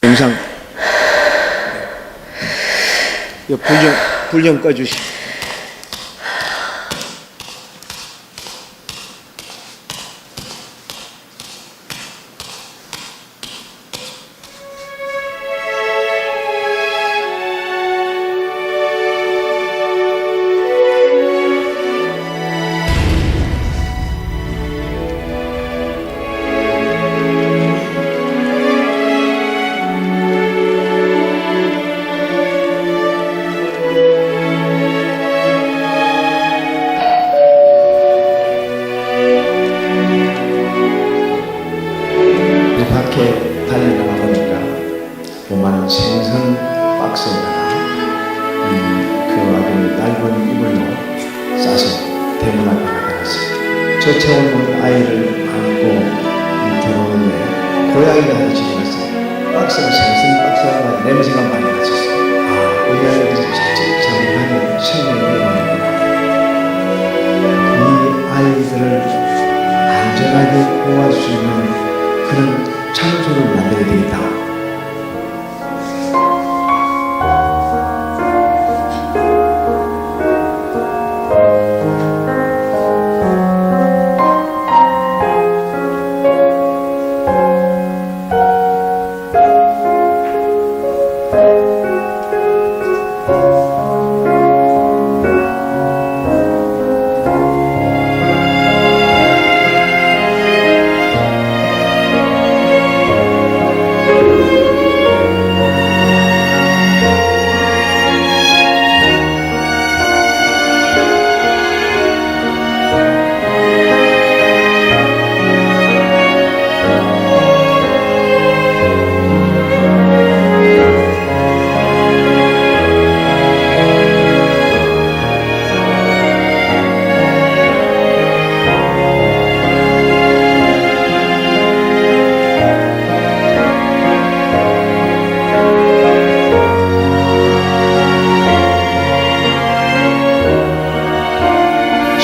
영상 불 좀 꺼주시오. 밖에 달려나가 보니까 요만한 생선 박스에다가 그 아들 얇은 이불로 싸서 대문 앞에 갖다 놨어요. 저 채워놓은 아이를 안고 들어오는데 고양이가 하나 지나갔어요. 박스가 생선 박스가 냄새가 많이 났었어요. 아, 우리 아이들이 자칫 잘못하면 생명이 위험하구나. 이 아이들을 안전하게 보호할 수 있는 그런 창조를 만들어야 되겠다.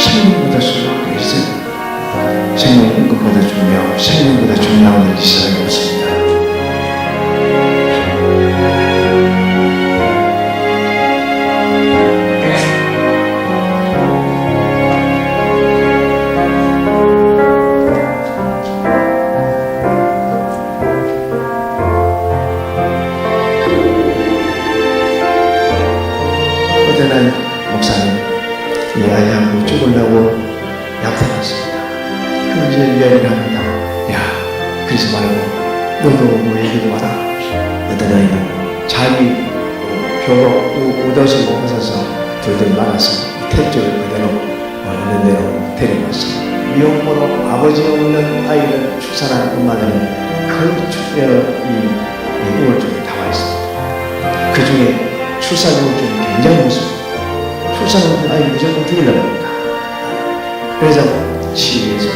생명보다 소중한 게 있어요. 생명은 것보다 중요하고 생명보다 중요한 일이 세상에 없습니다. 어제는 목사님 이 아이하고 죽으려고 약속했습니다. 그럼 이제 이야기를 합니다. 야, 그러지 말고 너도 뭐 얘기도 와라. 어떤 아이는 자기 벽으로 웃어서 벗어서 둘들 말아서 택지를 그대로 있는 대로 데려갔습니다. 미혼모로 아버지 없는 아이를 출산한 엄마들은 이 우울증이 나와 있습니다. 그 중에 출산 우울증이 굉장히 무섭습니다. 출산은 아이 무조건 죽이려고 합니다. 그래서 시위에서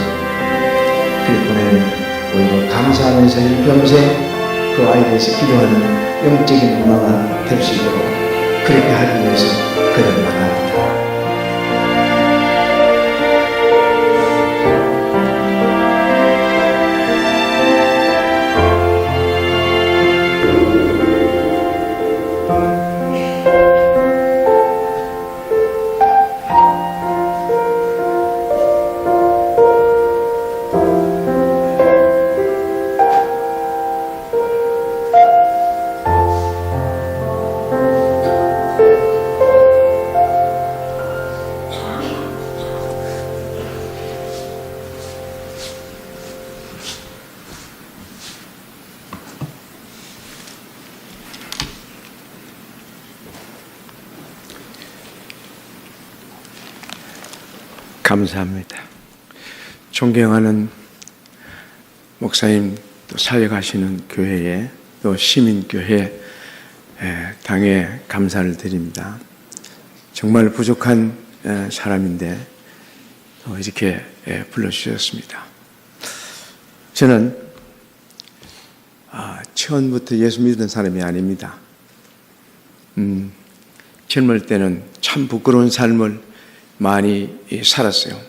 필리핀에 오히려 감사하면서 일평생 그 아이에 대해서 기도하는 영적인 엄마가 될 수 있도록 그렇게 하기 위해서 그를 만납니다. 감사합니다. 존경하는 목사님, 또 살려가시는 교회에, 또 시민교회 당에 감사를 드립니다. 정말 부족한 사람인데 이렇게 불러주셨습니다. 저는 처음부터 예수 믿던 사람이 아닙니다. 젊을 때는 참 부끄러운 삶을 많이 살았어요.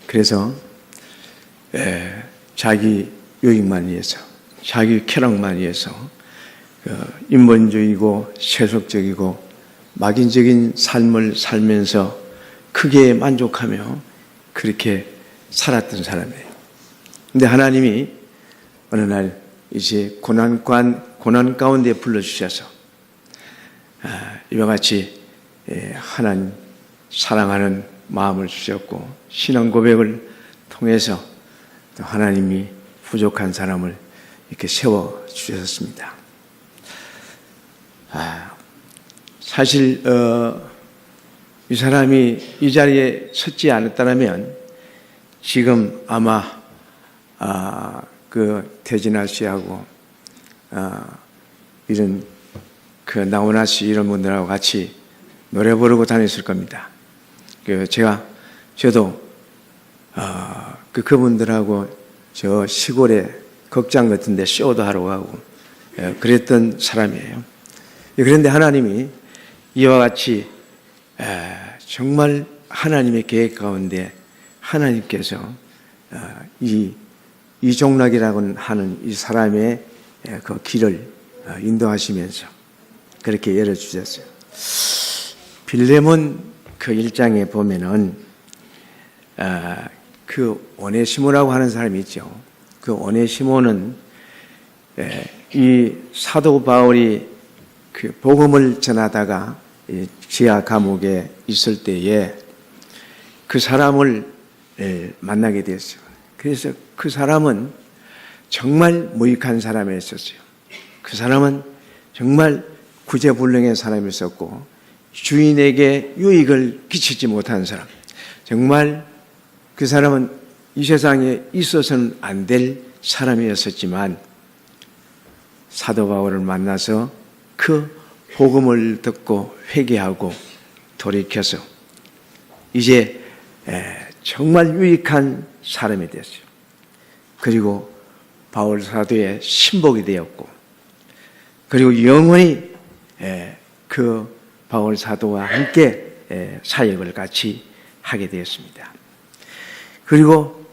그래서 자기 유익만 위해서, 자기 쾌락만 위해서 인본주의고 세속적이고 막인적인 삶을 살면서 크게 만족하며 그렇게 살았던 사람이에요. 근데 하나님이 어느 날 이제 고난 가운데 불러주셔서 이와 같이 하나님 사랑하는 마음을 주셨고 신앙 고백을 통해서 또 하나님이 부족한 사람을 이렇게 세워 주셨습니다. 사실 이 사람이 이 자리에 섰지 않았다면 지금 아마 그 태진아 씨하고 이런 그 나훈아 씨 이런 분들하고 같이 노래 부르고 다녔을 겁니다. 저도 그분들하고 저 시골에 극장 같은데 쇼도 하러 가고 그랬던 사람이에요. 그런데 하나님이 이와 같이 정말 하나님의 계획 가운데 하나님께서 이종락이라고 하는 이 사람의 그 길을 인도하시면서 그렇게 열어주셨어요. 빌레몬 그 1장에 보면은 그 오네시모라고 하는 사람이 있죠. 그 오네시모는 이 사도 바울이 그 복음을 전하다가 지하 감옥에 있을 때에 그 사람을 만나게 됐어요. 그래서 그 사람은 정말 무익한 사람이었어요. 그 사람은 정말 구제불능의 사람이었고 주인에게 유익을 끼치지 못한 사람. 정말 그 사람은 이 세상에 있어서는 안 될 사람이었었지만 사도 바울을 만나서 그 복음을 듣고 회개하고 돌이켜서 이제 정말 유익한 사람이 됐어요. 그리고 바울 사도의 신복이 되었고 그리고 영원히 그 바울 사도와 함께 사역을 같이 하게 되었습니다. 그리고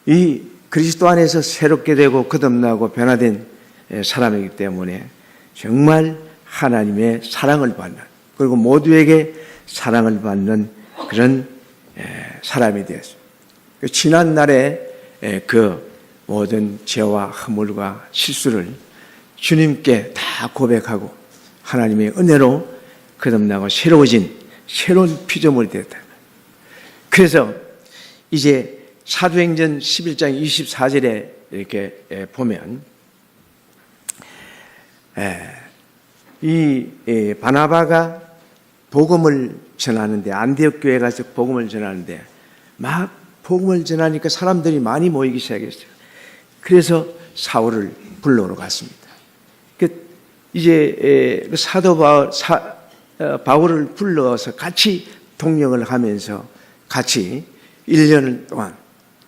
이 그리스도 안에서 새롭게 되고 거듭나고 변화된 사람이기 때문에 정말 하나님의 사랑을 받는 그리고 모두에게 사랑을 받는 그런 사람이 되었어요. 지난날에 그 모든 죄와 허물과 실수를 주님께 다 고백하고 하나님의 은혜로 거듭나고 새로워진 새로운 피조물이 되었다. 그래서 이제 사도행전 11장 24절에 이렇게 보면 이 바나바가 복음을 전하는데 안디옥 교회 가서 복음을 전하는데 막 복음을 전하니까 사람들이 많이 모이기 시작했어요. 그래서 사울을 불러오러 갔습니다. 이제 사도 바울을 불러서 같이 동역을 하면서 같이 1년 동안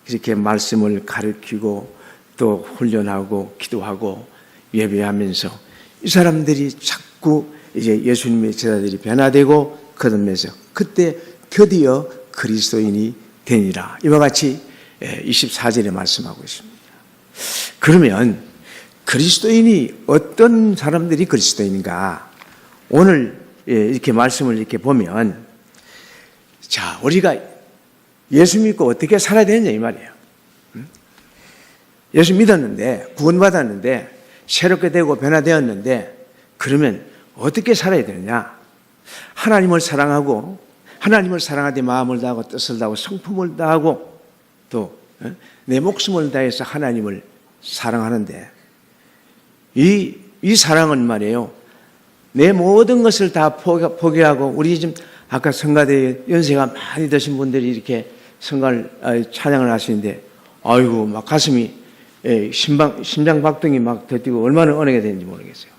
이렇게 말씀을 가르치고 또 훈련하고 기도하고 예배하면서 이 사람들이 자꾸 이제 예수님의 제자들이 변화되고 거듭나서 그때 드디어 그리스도인이 되니라. 이와 같이 24절에 말씀하고 있습니다. 그러면 그리스도인이 어떤 사람들이 그리스도인인가? 오늘 이렇게 말씀을 이렇게 보면 자, 우리가 예수 믿고 어떻게 살아야 되느냐 이 말이에요. 예수 믿었는데 구원받았는데 새롭게 되고 변화되었는데 그러면 어떻게 살아야 되느냐? 하나님을 사랑하고 하나님을 사랑하되 마음을 다하고 뜻을 다하고 성품을 다하고 또 내 목숨을 다해서 하나님을 사랑하는데 이 사랑은 말이에요. 내 모든 것을 다 포기하고 우리 지금 아까 성가대 연세가 많이 드신 분들이 이렇게 성가를 찬양을 하시는데 아이고 막 가슴이 심장 박동이 막 더 뛰고 얼마나 은혜가 되는지 모르겠어요.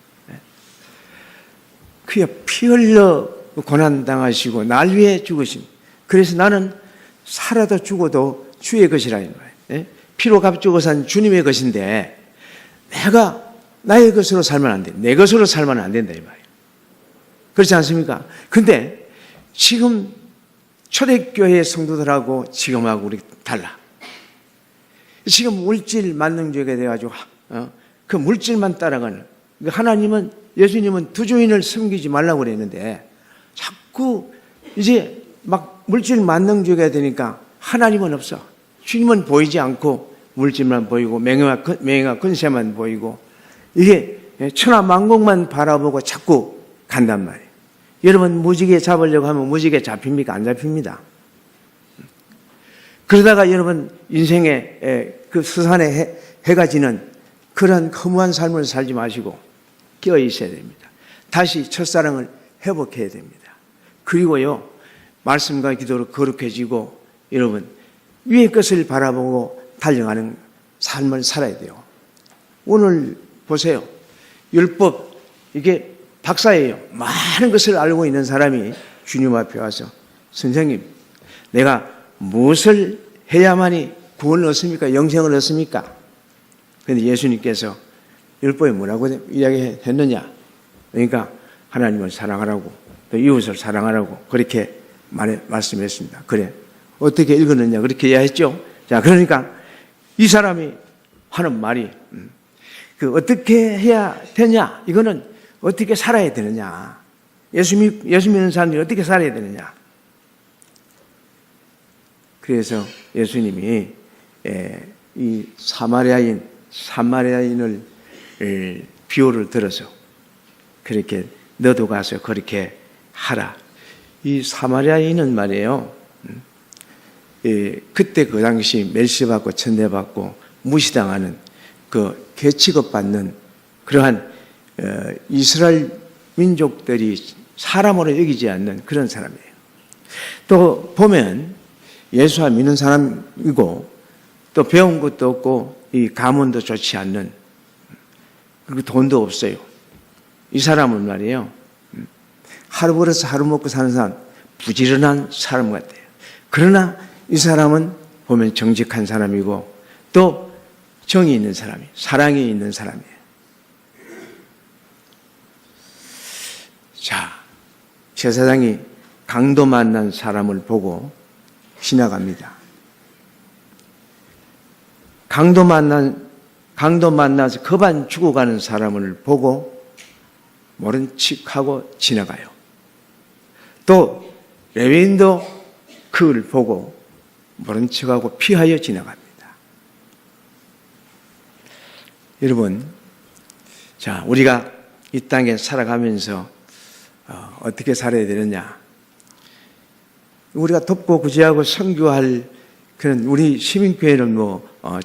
그야 피 흘려 고난 당하시고 날 위해 죽으신. 그래서 나는 살아도 죽어도 주의 것이라 이 말이에요. 피로 값주고 산 주님의 것인데 내가 나의 것으로 살면 안 돼. 내 것으로 살면 안 된다 이 말이에요. 그렇지 않습니까? 근데 지금 초대교회 성도들하고 지금하고 우리 달라. 지금 물질 만능주의가 돼가지고 그 물질만 따라가는. 하나님은 예수님은 두 주인을 섬기지 말라고 그랬는데 자꾸 이제 막 물질 만능주의가 되니까 하나님은 없어. 주님은 보이지 않고 물질만 보이고 명예와 권세만 보이고 이게 천하만국만 바라보고 자꾸 간단 말이에요. 여러분 무지개 잡으려고 하면 무지개 잡힙니까? 안 잡힙니다. 그러다가 여러분 인생의 그 스산에 해가 지는 그런 허무한 삶을 살지 마시고 깨어 있어야 됩니다. 다시 첫사랑을 회복해야 됩니다. 그리고요 말씀과 기도로 거룩해지고 여러분 위의 것을 바라보고 달려가는 삶을 살아야 돼요. 오늘 보세요. 율법 이게 박사예요. 많은 것을 알고 있는 사람이 주님 앞에 와서 선생님 내가 무엇을 해야만이 구원을 얻습니까? 영생을 얻습니까? 그런데 예수님께서 율법에 뭐라고 이야기했느냐? 그러니까 하나님을 사랑하라고 또 이웃을 사랑하라고 그렇게 말씀했습니다. 그래 어떻게 읽었느냐 그렇게 이야기했죠. 자 그러니까 이 사람이 하는 말이 그 어떻게 해야 되냐? 이거는 어떻게 살아야 되느냐? 예수 믿는 사람들이 어떻게 살아야 되느냐? 그래서 예수님이 이 사마리아인을 비유를 들어서 그렇게 너도 가서 그렇게 하라. 이 사마리아인은 말이에요. 그때 그 당시 멸시받고 천대받고 무시당하는 그 개취급받는 그러한 이스라엘 민족들이 사람으로 여기지 않는 그런 사람이에요. 또 보면 예수와 믿는 사람이고 또 배운 것도 없고 이 가문도 좋지 않는 그리고 돈도 없어요. 이 사람은 말이에요. 하루 벌어서 하루 먹고 사는 사람 부지런한 사람 같아요. 그러나 이 사람은 보면 정직한 사람이고 또 정이 있는 사람이에요. 사랑이 있는 사람이에요. 자, 제사장이 강도 만난 사람을 보고 지나갑니다. 강도 만나서 급한 죽어가는 사람을 보고 모른 척하고 지나가요. 또 레위인도 그를 보고 모른 척하고 피하여 지나갑니다. 여러분, 자 우리가 이 땅에 살아가면서 어떻게 살아야 되느냐? 우리가 돕고 구제하고 선교할 그런 우리 시민교회는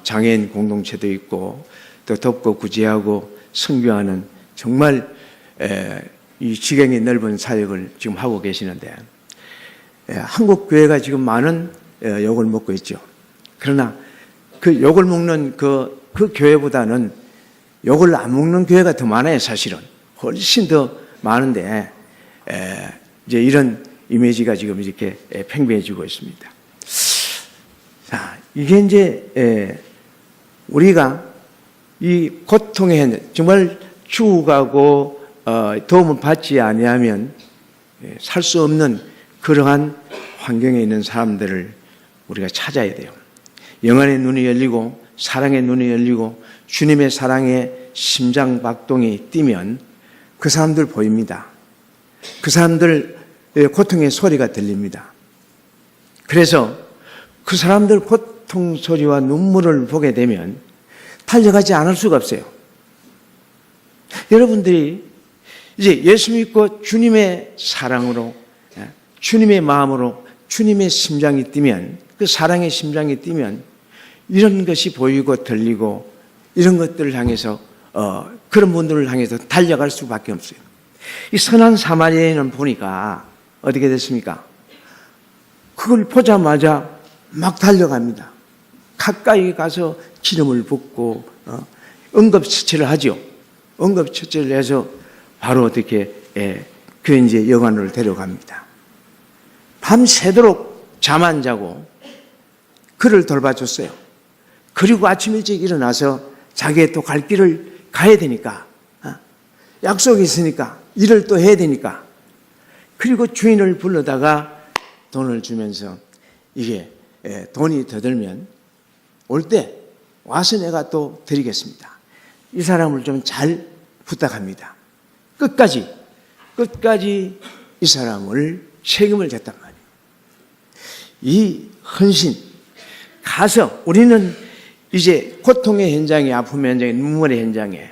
장애인 공동체도 있고 또 돕고 구제하고 선교하는 정말 이 지경이 넓은 사역을 지금 하고 계시는데 한국 교회가 지금 많은 욕을 먹고 있죠. 그러나 그 욕을 먹는 그 교회보다는 욕을 안 먹는 교회가 더 많아요. 사실은 훨씬 더 많은데 이제 이런 이미지가 지금 이렇게 팽배해지고 있습니다. 자, 이게 이제 우리가 이 고통에 정말 죽어가고 도움을 받지 아니하면 살 수 없는 그러한 환경에 있는 사람들을 우리가 찾아야 돼요. 영안의 눈이 열리고 사랑의 눈이 열리고 주님의 사랑에 심장박동이 뛰면 그 사람들 보입니다. 그 사람들 고통의 소리가 들립니다. 그래서 그 사람들 고통 소리와 눈물을 보게 되면 달려가지 않을 수가 없어요. 여러분들이 이제 예수 믿고 주님의 사랑으로 주님의 마음으로 주님의 심장이 뛰면 그 사랑의 심장이 뛰면 이런 것이 보이고 들리고 이런 것들을 향해서 그런 분들을 향해서 달려갈 수밖에 없어요. 이 선한 사마리아인은 보니까 어떻게 됐습니까? 그걸 보자마자 막 달려갑니다. 가까이 가서 기름을 붓고 응급처치를 하죠. 응급처치를 해서 바로 어떻게 그 이제 여관으로 데려갑니다. 밤새도록 잠 안 자고 그를 돌봐줬어요. 그리고 아침 일찍 일어나서 자기의 또 갈 길을 가야 되니까 약속이 있으니까 일을 또 해야 되니까 그리고 주인을 불러다가 돈을 주면서 이게 돈이 더 들면 올 때 와서 내가 또 드리겠습니다. 이 사람을 좀 잘 부탁합니다. 끝까지 이 사람을 책임을 졌단 말이에요. 이 헌신, 가서 우리는 이제 고통의 현장에, 아픔의 현장에, 눈물의 현장에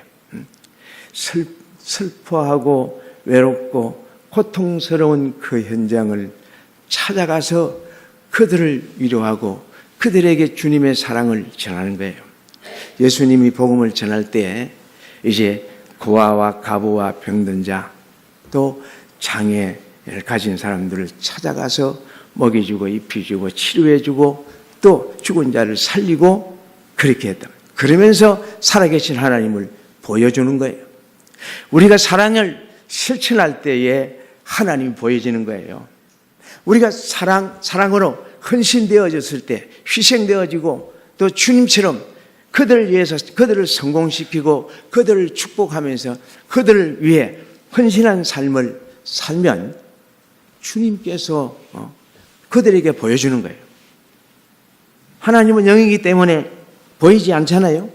슬퍼하고 외롭고 고통스러운 그 현장을 찾아가서 그들을 위로하고 그들에게 주님의 사랑을 전하는 거예요. 예수님이 복음을 전할 때 이제 고아와 가부와 병든 자, 또 장애를 가진 사람들을 찾아가서 먹여주고 입혀주고 치료해주고 또 죽은 자를 살리고 그렇게 했다. 그러면서 살아계신 하나님을 보여주는 거예요. 우리가 사랑을 실천할 때에 하나님이 보여지는 거예요. 우리가 사랑으로 헌신되어졌을 때, 희생되어지고 또 주님처럼 그들을 위해서 그들을 성공시키고 그들을 축복하면서 그들을 위해 헌신한 삶을 살면 주님께서 그들에게 보여주는 거예요. 하나님은 영이기 때문에 보이지 않잖아요.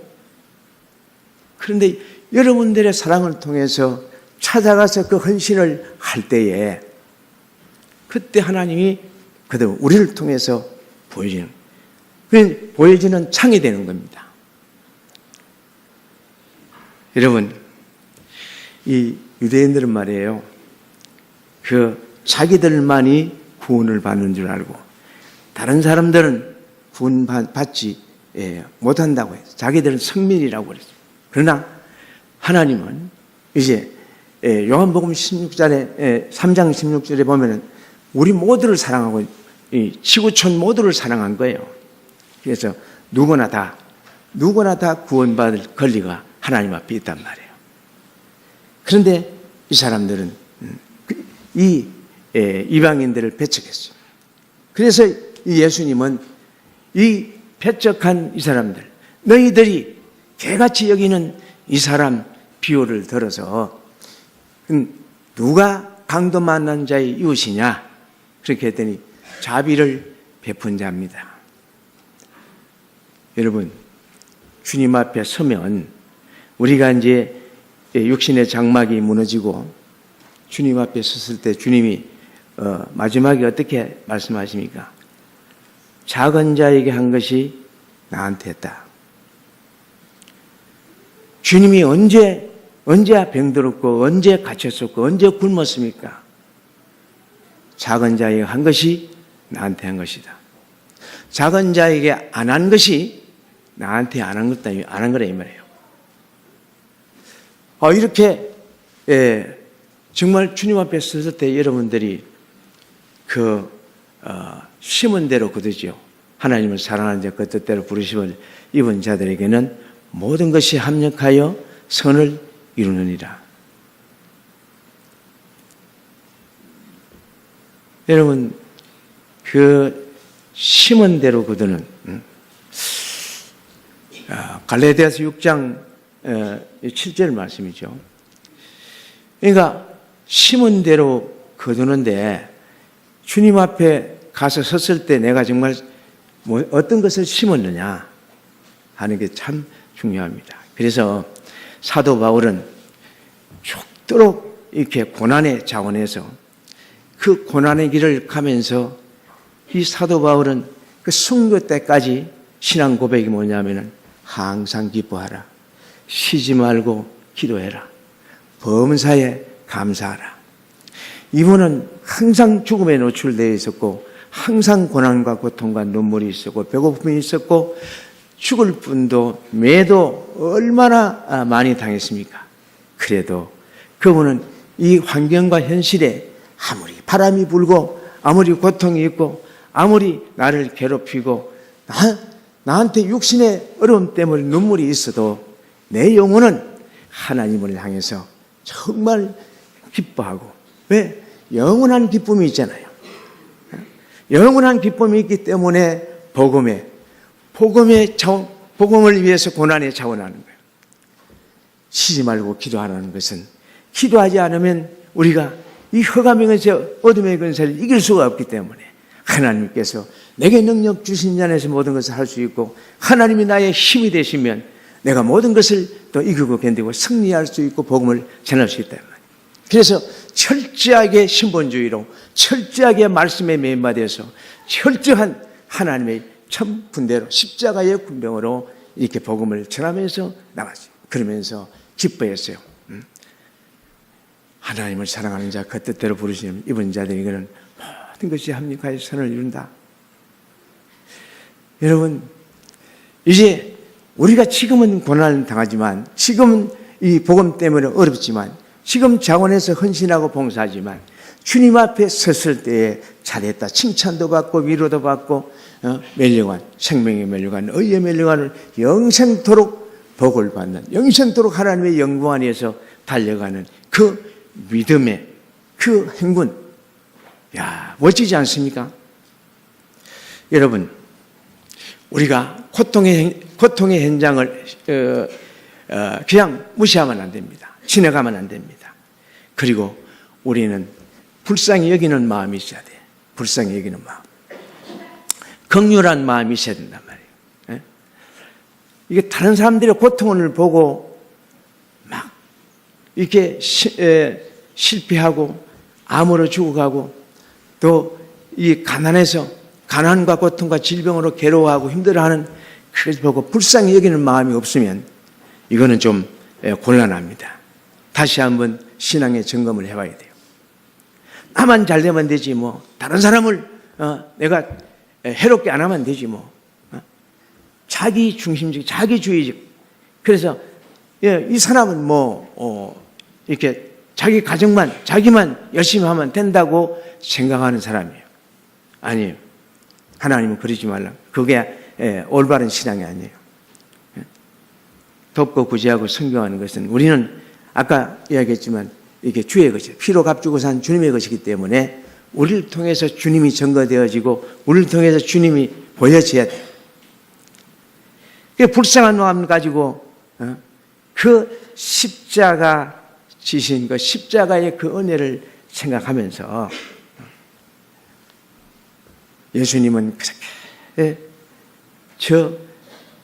그런데 여러분들의 사랑을 통해서 찾아가서 그 헌신을 할 때에 그때 하나님이 그들 우리를 통해서 보여지는 창이 되는 겁니다. 여러분, 이 유대인들은 말이에요. 자기들만이 구원을 받는 줄 알고 다른 사람들은 구원받지 못한다고 해요. 자기들은 성민이라고 그랬어요. 그러나 하나님은 이제 요한복음 16절에 3장 16절에 보면은 우리 모두를 사랑하고 이 지구촌 모두를 사랑한 거예요. 그래서 누구나 다 구원받을 권리가 하나님 앞에 있단 말이에요. 그런데 이 사람들은 이 이방인들을 배척했어요. 그래서 이 예수님은 이 배척한 이 사람들, 너희들이 개같이 여기는 이 사람 비유를 들어서 누가 강도 만난 자의 이웃이냐? 그렇게 했더니 자비를 베푼 자입니다. 여러분, 주님 앞에 서면 우리가 이제 육신의 장막이 무너지고 주님 앞에 섰을 때 주님이 마지막에 어떻게 말씀하십니까? 작은 자에게 한 것이 나한테 했다. 주님이 언제 병들었고 언제 갇혔었고 언제 굶었습니까? 작은 자에게 한 것이 나한테 한 것이다. 작은 자에게 안 한 것이 나한테 안 한 거라 이 말이에요. 이렇게 정말 주님 앞에 섰을 때 여러분들이 심은 대로 거두죠. 하나님을 사랑하는 자 그 뜻대로 부르심을 입은 자들에게는 모든 것이 합력하여 선을 이루느니라. 여러분, 심은 대로 거두는 갈라디아서 6장 7절 말씀이죠. 그러니까 심은 대로 거두는데 주님 앞에 가서 섰을 때 내가 정말 어떤 것을 심었느냐 하는 게 참 중요합니다. 그래서 사도 바울은 죽도록 이렇게 고난의 자원에서 그 고난의 길을 가면서 이 사도 바울은 그 순교 때까지 신앙 고백이 뭐냐면은 항상 기뻐하라. 쉬지 말고 기도해라. 범사에 감사하라. 이분은 항상 죽음에 노출되어 있었고 항상 고난과 고통과 눈물이 있었고 배고픔이 있었고 죽을 뿐도 매도 얼마나 많이 당했습니까? 그래도 그분은 이 환경과 현실에 아무리 바람이 불고 아무리 고통이 있고 아무리 나를 괴롭히고 나한테 육신의 어려움 때문에 눈물이 있어도 내 영혼은 하나님을 향해서 정말 기뻐하고, 왜? 영원한 기쁨이 있잖아요. 영원한 기쁨이 있기 때문에 복음을 위해서 고난에 자원하는 거예요. 쉬지 말고 기도하라는 것은 기도하지 않으면 우리가 이 흑암의 근세, 어둠의 근세를 이길 수가 없기 때문에 하나님께서 내게 능력 주신 자에서 모든 것을 할 수 있고 하나님이 나의 힘이 되시면 내가 모든 것을 또 이기고 견디고 승리할 수 있고 복음을 전할 수 있다. 그래서 철저하게 신본주의로, 철저하게 말씀에 매인받아서 철저한 하나님의 참 분대로 십자가의 군병으로 이렇게 복음을 전하면서 나갔어요. 그러면서 기뻐했어요. 하나님을 사랑하는 자 그 뜻대로 부르시는 이번 자들에게는 모든 것이 합력하여 선을 이룬다. 여러분, 이제 우리가 지금은 고난을 당하지만, 지금은 이 복음 때문에 어렵지만, 지금 자원에서 헌신하고 봉사하지만 주님 앞에 섰을 때에 잘했다 칭찬도 받고 위로도 받고 멸류관, 생명의 멸류관, 의의 멸류관을 영생토록 복을 받는, 영생토록 하나님의 영광 안에서 달려가는 그 믿음의 그 행군, 야, 멋지지 않습니까? 여러분, 우리가 고통의 현장을 그냥 무시하면 안 됩니다. 지나가면 안 됩니다. 그리고 우리는 불쌍히 여기는 마음이 있어야 돼. 불쌍히 여기는 마음. 긍휼한 마음이 있어야 된단 말이에요. 이게 다른 사람들의 고통을 보고 막 이렇게 실패하고 암으로 죽어가고 또 이 가난과 고통과 질병으로 괴로워하고 힘들어하는 그걸 보고 불쌍히 여기는 마음이 없으면 이거는 좀 곤란합니다. 다시 한번 신앙의 점검을 해봐야 돼요. 나만 잘 되면 되지 뭐, 다른 사람을 내가 해롭게 안 하면 되지 뭐. 자기 중심적, 자기주의적. 그래서 이 사람은 이렇게 자기 가정만, 자기만 열심히 하면 된다고 생각하는 사람이에요. 아니에요. 하나님은 그러지 말라. 그게 올바른 신앙이 아니에요. 돕고 구제하고 성경하는 것은 우리는 아까 이야기했지만 이게 주의 것이에요. 피로 값주고 산 주님의 것이기 때문에 우리를 통해서 주님이 증거되어지고 우리를 통해서 주님이 보여져야 돼요. 불쌍한 마음 가지고 그 십자가 지신 그 십자가의 그 은혜를 생각하면서 예수님은 그렇게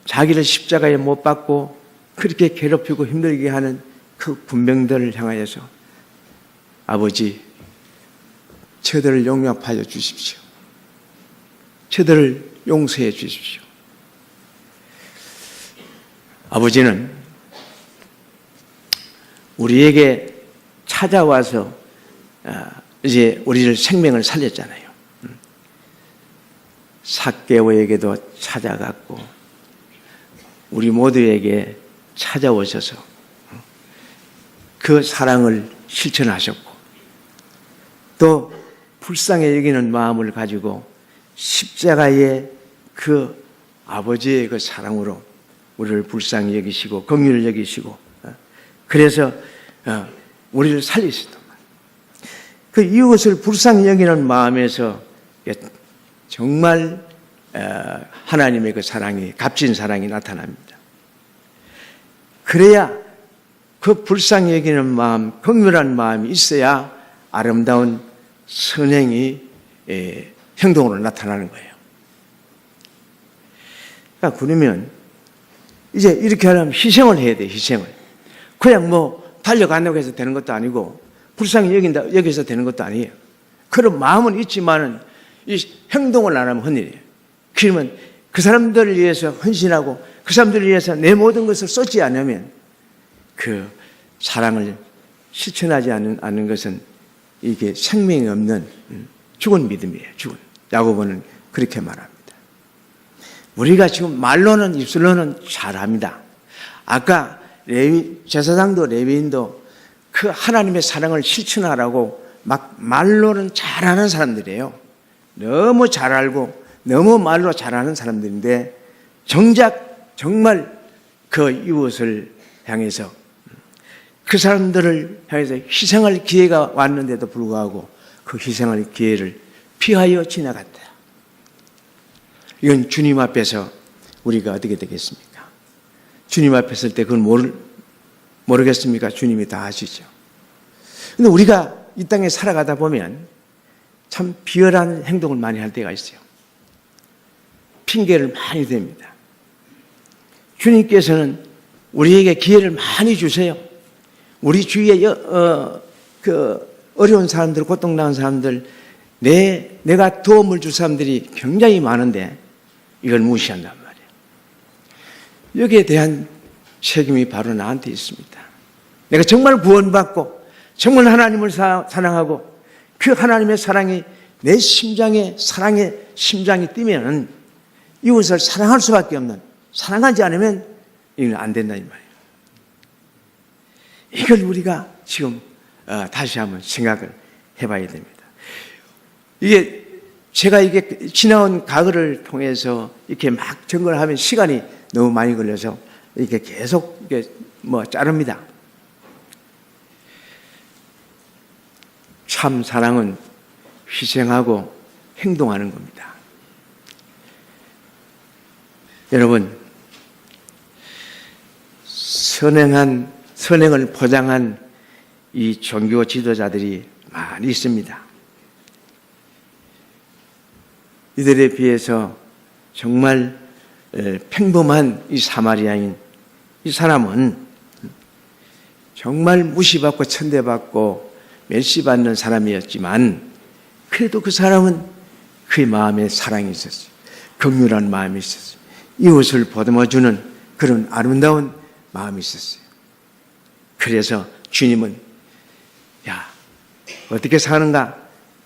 자기를 십자가에 못 박고 그렇게 괴롭히고 힘들게 하는 그 군병들을 향하여서 아버지, 저들을 용납하여 주십시오. 저들을 용서해 주십시오. 아버지는 우리에게 찾아와서 이제 우리를 생명을 살렸잖아요. 삭개오에게도 찾아갔고 우리 모두에게 찾아오셔서 그 사랑을 실천하셨고 또 불쌍히 여기는 마음을 가지고 십자가의 그 아버지의 그 사랑으로 우리를 불쌍히 여기시고 긍휼을 여기시고 그래서 우리를 살리시단 말이에요. 그 이웃을 불쌍히 여기는 마음에서 정말 하나님의 그 사랑이, 값진 사랑이 나타납니다. 그래야 그 불쌍히 여기는 마음, 긍휼한 마음이 있어야 아름다운 선행이 행동으로 나타나는 거예요. 그러면 이제 이렇게 하려면 희생을 해야 돼, 희생을. 그냥 달려간다고 해서 되는 것도 아니고 불쌍히 여기서 되는 것도 아니에요. 그런 마음은 있지만은 이 행동을 안 하면 헛일이에요. 그러면 그 사람들을 위해서 헌신하고 그 사람들을 위해서 내 모든 것을 쏟지 않으면 그 사랑을 실천하지 않는 것은 이게 생명이 없는 죽은 믿음이에요. 죽은. 야고보는 그렇게 말합니다. 우리가 지금 말로는 입술로는 잘합니다. 아까 제사장도 레위인도 그 하나님의 사랑을 실천하라고 막 말로는 잘하는 사람들이에요. 너무 잘 알고 너무 말로 잘하는 사람들인데 정작 정말 그 이웃을 향해서 그 사람들을 향해서 희생할 기회가 왔는데도 불구하고 그 희생할 기회를 피하여 지나갔다. 이건 주님 앞에서 우리가 어떻게 되겠습니까? 주님 앞에 설 때 그건 모르겠습니까? 주님이 다 아시죠. 근데 우리가 이 땅에 살아가다 보면 참 비열한 행동을 많이 할 때가 있어요. 핑계를 많이 댑니다. 주님께서는 우리에게 기회를 많이 주세요. 우리 주위에 그 어려운 사람들, 고통당한 사람들, 내가 도움을 줄 사람들이 굉장히 많은데 이걸 무시한단 말이에요. 여기에 대한 책임이 바로 나한테 있습니다. 내가 정말 구원받고 정말 하나님을 사랑하고 그 하나님의 사랑이 내 심장에 사랑의 심장이 뛰면 이웃을 사랑할 수밖에 없는, 사랑하지 않으면 이건 안 된다 이 말이에요. 이걸 우리가 지금 다시 한번 생각을 해봐야 됩니다. 이게 제가 이게 지나온 과거를 통해서 이렇게 막 점검을 하면 시간이 너무 많이 걸려서 이렇게 계속 이렇게 자릅니다. 참 사랑은 희생하고 행동하는 겁니다. 여러분, 선행을 포장한 이 종교 지도자들이 많이 있습니다. 이들에 비해서 정말 평범한 이 사마리아인 이 사람은 정말 무시받고 천대받고 멸시받는 사람이었지만 그래도 그 사람은 그의 마음에 사랑이 있었어요. 긍휼한 마음이 있었어요. 이웃을 보듬어주는 그런 아름다운 마음이 있었어요. 그래서 주님은 야 어떻게 사는가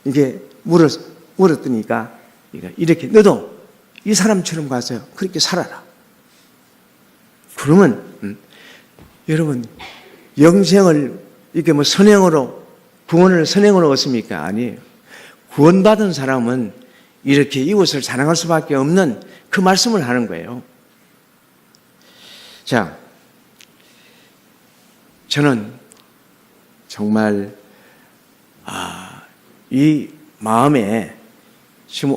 이게 물었더니까 이렇게 너도 이 사람처럼 가서 그렇게 살아라. 그러면 여러분 영생을 이렇게 선행으로 구원을 선행으로 얻습니까? 아니에요. 구원받은 사람은 이렇게 이웃을 사랑할 수밖에 없는 그 말씀을 하는 거예요. 자, 저는 정말 이 마음에 지금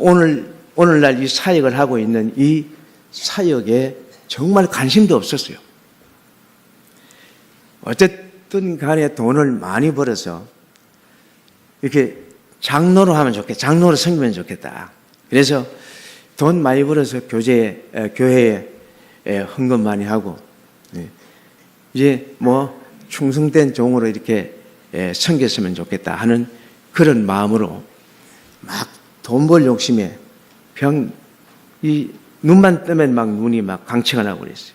오늘날 이 사역을 하고 있는 이 사역에 정말 관심도 없었어요. 어쨌든 간에 돈을 많이 벌어서 이렇게 장로로 하면 좋겠다. 장로로 섬기면 좋겠다. 그래서 돈 많이 벌어서 교회에 헌금 많이 하고 이제 충성된 종으로 이렇게 섬겼으면 좋겠다 하는 그런 마음으로 막 돈 벌 욕심에 이 눈만 뜨면 막 눈이 막 광채가 나고 그랬어요.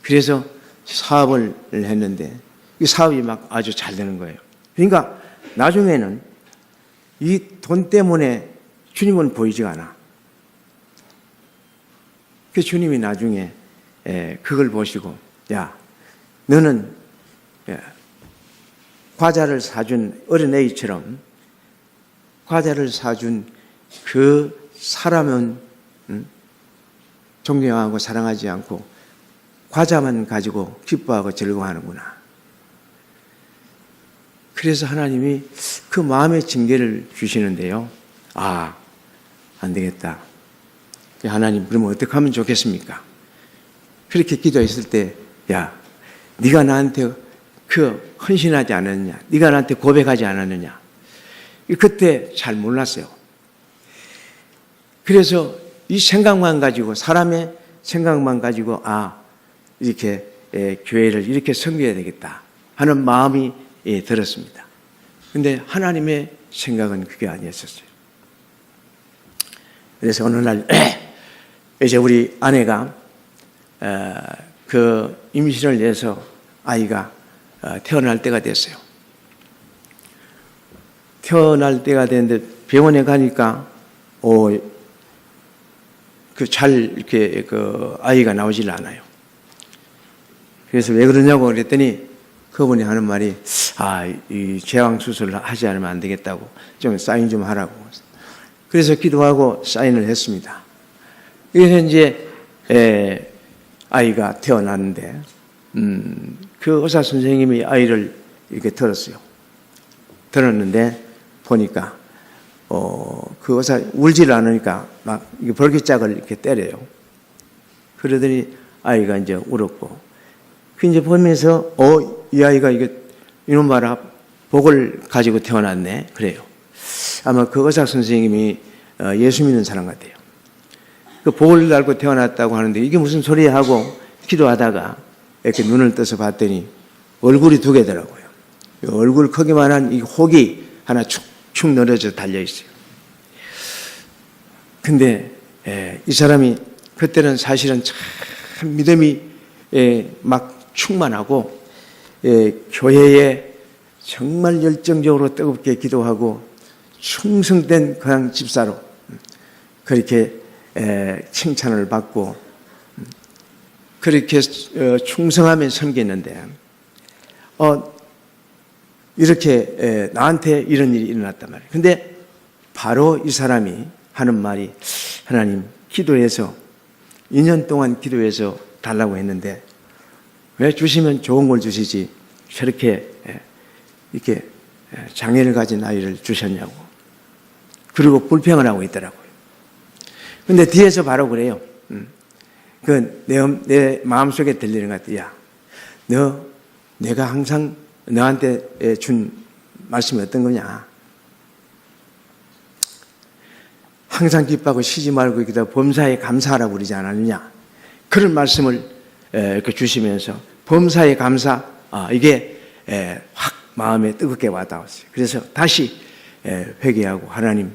그래서 사업을 했는데 이 사업이 막 아주 잘 되는 거예요. 그러니까 나중에는 이 돈 때문에 주님은 보이지가 않아. 그 주님이 나중에 그걸 보시고 야 너는 과자를 사준 어린애처럼 과자를 사준 그 사람은 존경하고 사랑하지 않고 과자만 가지고 기뻐하고 즐거워하는구나. 그래서 하나님이 그 마음의 징계를 주시는데요. 안 되겠다. 하나님 그러면 어떻게 하면 좋겠습니까? 그렇게 기도했을 때 야 네가 나한테 그 헌신하지 않았느냐, 네가 나한테 고백하지 않았느냐, 그때 잘 몰랐어요. 그래서 이 생각만 가지고 사람의 생각만 가지고 이렇게 교회를 이렇게 섬겨야 되겠다 하는 마음이 들었습니다. 그런데 하나님의 생각은 그게 아니었었어요. 그래서 어느 날 이제 우리 아내가 그 임신을 해서 아이가 태어날 때가 됐어요. 태어날 때가 됐는데 병원에 가니까 이렇게 아이가 나오질 않아요. 그래서 왜 그러냐고 그랬더니 그분이 하는 말이 이 제왕 수술을 하지 않으면 안 되겠다고 좀 사인 좀 하라고. 그래서 기도하고 사인을 했습니다. 그래서 이제 아이가 태어났는데 그 의사 선생님이 아이를 이렇게 들었어요. 들었는데 보니까 그 의사 울지를 않으니까 막 벌기짝을 이렇게 때려요. 그러더니 아이가 이제 울었고, 그 이제 보면서 이 아이가 이놈 봐라 복을 가지고 태어났네 그래요. 아마 그 의사 선생님이 예수 믿는 사람 같아요. 그 복을 달고 태어났다고 하는데 이게 무슨 소리야 하고 기도하다가 이렇게 눈을 떠서 봤더니 얼굴이 두 개더라고요. 얼굴 크기만한 이 혹이 하나 축축 늘어져 달려 있어요. 근데 이 사람이 그때는 사실은 참 믿음이 막 충만하고 교회에 정말 열정적으로 뜨겁게 기도하고 충성된 그냥 집사로 그렇게 칭찬을 받고 그렇게 충성하며 섬겼는데 이렇게 나한테 이런 일이 일어났단 말이에요. 근데 바로 이 사람이 하는 말이 하나님 기도해서 2년 동안 기도해서 달라고 했는데 왜 주시면 좋은 걸 주시지 저렇게 이렇게 장애를 가진 아이를 주셨냐고. 그리고 불평을 하고 있더라고요. 근데 뒤에서 바로 그래요. 내 마음속에 들리는 것 같아. 야, 내가 항상 너한테 준 말씀이 어떤 거냐. 항상 기뻐하고 쉬지 말고 기도 범사에 감사하라고 그러지 않았느냐. 그런 말씀을 이렇게 주시면서 범사에 감사, 이게 확 마음에 뜨겁게 와닿았어요. 그래서 다시 회개하고 하나님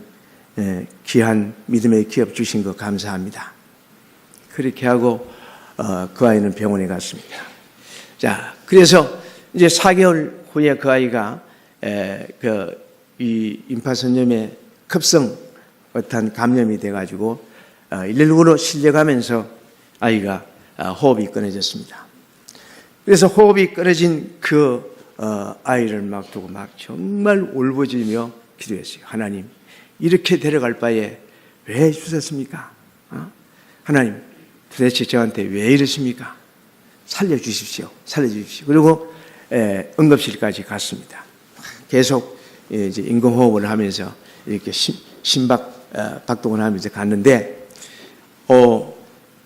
귀한 믿음의 기업 주신 거 감사합니다. 그렇게 하고 그 아이는 병원에 갔습니다. 자, 그래서 이제 4개월 후에 그 아이가 이 임파선염에 급성 어떤 감염이 돼가지고 119로 실려가면서 아이가 호흡이 끊어졌습니다. 그래서 호흡이 끊어진 그 아이를 막 두고 막 정말 울부짖으며 기도했어요. 하나님, 이렇게 데려갈 바에 왜 주셨습니까? 하나님, 도대체 저한테 왜 이러십니까? 살려주십시오. 살려주십시오. 그리고 응급실까지 갔습니다. 계속 이제 인공호흡을 하면서 이렇게 박동을 하면서 갔는데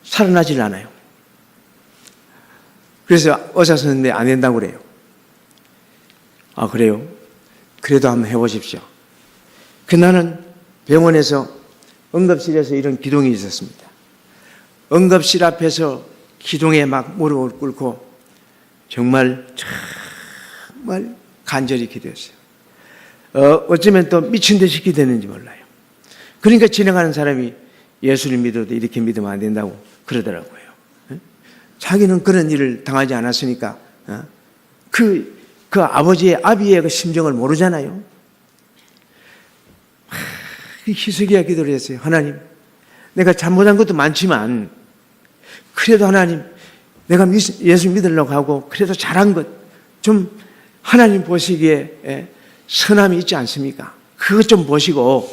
살아나질 않아요. 그래서 의사 선생님이 안 된다고 그래요. 그래요? 그래도 한번 해보십시오. 그날은 병원에서 응급실에서 이런 기둥이 있었습니다. 응급실 앞에서 기둥에 막 무릎을 꿇고 정말 간절히 기도했어요. 어쩌면 또 미친 듯이 기도했는지 몰라요. 그러니까 지나가는 사람이 예수를 믿어도 이렇게 믿으면 안 된다고 그러더라고요. 자기는 그런 일을 당하지 않았으니까 그 아비의 그 심정을 모르잖아요. 희석이야 기도를 했어요. 하나님, 내가 잘못한 것도 많지만 그래도 하나님, 내가 예수 믿으려고 하고 그래도 잘한 것 좀 하나님 보시기에 선함이 있지 않습니까? 그것 좀 보시고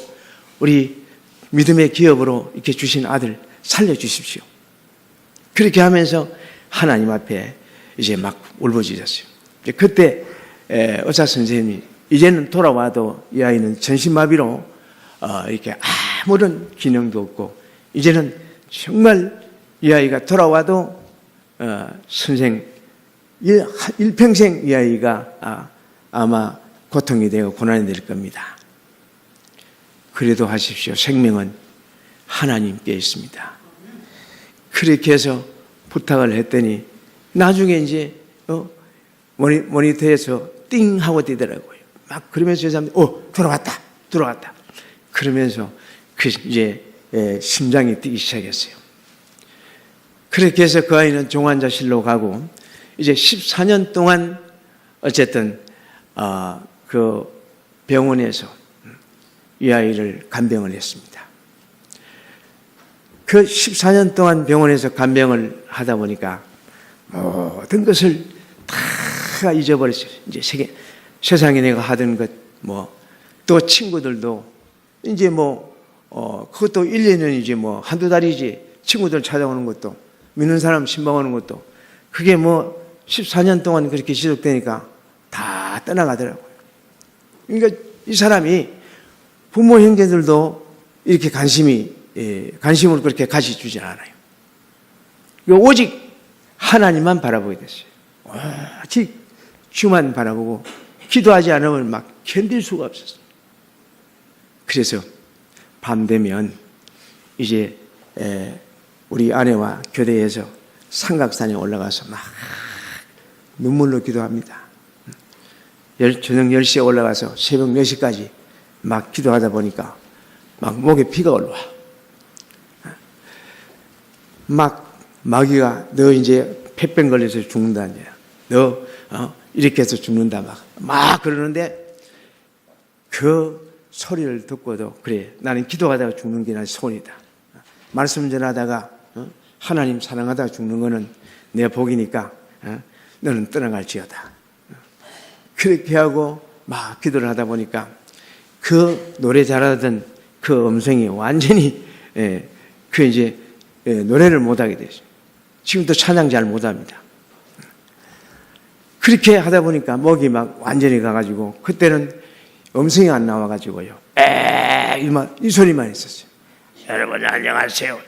우리 믿음의 기업으로 이렇게 주신 아들 살려주십시오. 그렇게 하면서 하나님 앞에 이제 막 울부짖었어요. 그때 의사 선생님이 이제는 돌아와도 이 아이는 전신마비로 이렇게 아무런 기능도 없고 이제는 정말 이 아이가 돌아와도 선생 일평생 이 아이가 아마 고통이 되고 고난이 될 겁니다. 그래도 하십시오. 생명은 하나님께 있습니다. 그렇게 해서 부탁을 했더니 나중에 이제 모니터에서 띵 하고 뜨더라고요. 막 그러면서 저 사람들이 들어왔다. 그러면서 이제 심장이 뛰기 시작했어요. 그렇게 해서 그 아이는 종환자실로 가고 이제 14년 동안 어쨌든 그 병원에서 이 아이를 간병을 했습니다. 그 14년 동안 병원에서 간병을 하다 보니까 모든 것을 다 잊어버렸어요. 이제 세상에 내가 하던 것, 또 친구들도 이제 그것도 1년은 이제 한두 달이지 친구들 찾아오는 것도 믿는 사람 신방하는 것도 그게 14년 동안 그렇게 지속되니까 다 떠나가더라고요. 그러니까 이 사람이 부모 형제들도 이렇게 관심을 그렇게 가져주지 않아요. 오직 하나님만 바라보게 됐어요. 오직 주만 바라보고 기도하지 않으면 막 견딜 수가 없었어요. 그래서 밤 되면 이제 우리 아내와 교대해서 삼각산에 올라가서 막 눈물로 기도합니다. 저녁 10시에 올라가서 새벽 4시까지 막 기도하다 보니까 막 목에 피가 올라와. 막 마귀가 너 이제 폐병 걸려서 죽는다. 이제. 너 이렇게 해서 죽는다. 막 그러는데 그 소리를 듣고도 그래 나는 기도하다가 죽는 게 난 소원이다. 말씀 전하다가 하나님 사랑하다가 죽는 거는 내 복이니까 너는 떠나갈지어다. 그렇게 하고 막 기도를 하다 보니까 그 노래 잘하던 그 음성이 완전히 그 이제 노래를 못하게 됐어요. 지금도 찬양 잘 못합니다. 그렇게 하다 보니까 목이 막 완전히 가가지고 그때는 음성이 안 나와가지고요. 이 소리만 있었어요. 여러분 안녕하세요.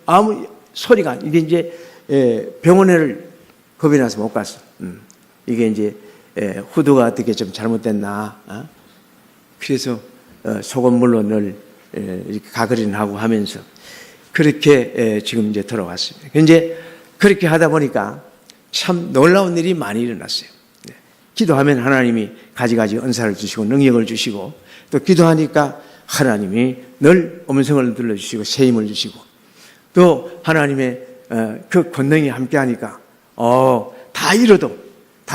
아무 소리가 이게 이제 병원에를 겁이 나서 못 갔어. 이게 이제 후두가 어떻게 좀 잘못됐나. 그래서 소금물로 늘 이렇게 가거리는 하고 하면서 그렇게 지금 이제 돌아왔습니다. 이제 그렇게 하다 보니까 참 놀라운 일이 많이 일어났어요. 기도하면 하나님이 가지가지 은사를 주시고 능력을 주시고 또 기도하니까 하나님이 늘 음성을 들려주시고 세임을 주시고 또 하나님의 그 권능이 함께하니까 다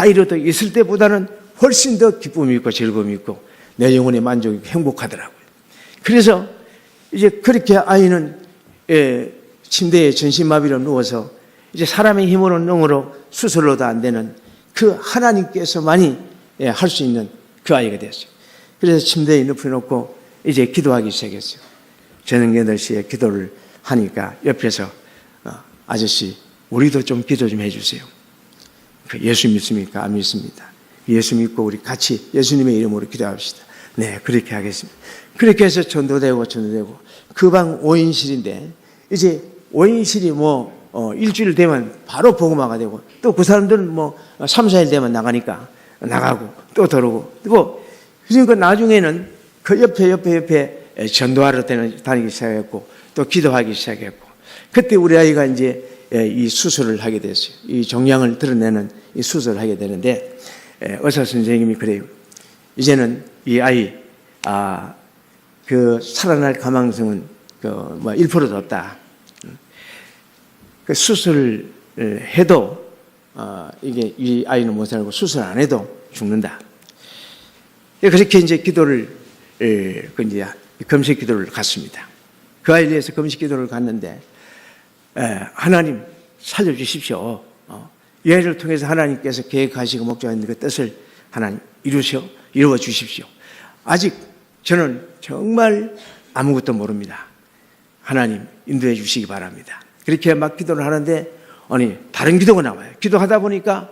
이뤄도 있을 때보다는 훨씬 더 기쁨이 있고 즐거움이 있고 내 영혼의 만족이 행복하더라고요. 그래서 이제 그렇게 아이는 침대에 전신마비로 누워서 이제 사람의 힘으로 능으로 수술로도 안 되는 그 하나님께서만이 할 수 있는 그 아이가 됐어요. 그래서 침대에 눕혀놓고 이제 기도하기 시작했어요. 저녁 8시에 기도를 하니까 옆에서 아저씨 우리도 좀 기도 좀 해주세요. 예수 믿습니까? 안 믿습니다. 예수 믿고 우리 같이 예수님의 이름으로 기도합시다. 네, 그렇게 하겠습니다. 그렇게 해서 전도되고 그 방 5인실인데 이제 5인실이 일주일 되면 바로 복음화가 되고 또 그 사람들은 3, 4일 되면 나가고 또 들어오고 그러니까 나중에는 그 옆에 전도하러 다니기 시작했고 또 기도하기 시작했고 그때 우리 아이가 이제 이 수술을 하게 됐어요. 이 종양을 드러내는 이 수술을 하게 되는데 의사 선생님이 그래요. 이제는 이 아이 그 살아날 가망성은 1%도 없다. 그 수술을 해도 이게 이 아이는 못 살고 수술 안 해도 죽는다. 그렇게 이제 기도를 이제 금식 기도를 갔습니다. 그 아이를 위해서 금식 기도를 갔는데 하나님 살려주십시오. 이 아이를 통해서 하나님께서 계획하시고 목적하신 그 뜻을 하나님 이루어 주십시오. 아직 저는 정말 아무것도 모릅니다. 하나님 인도해 주시기 바랍니다. 그렇게 막 기도를 하는데 다른 기도가 나와요. 기도하다 보니까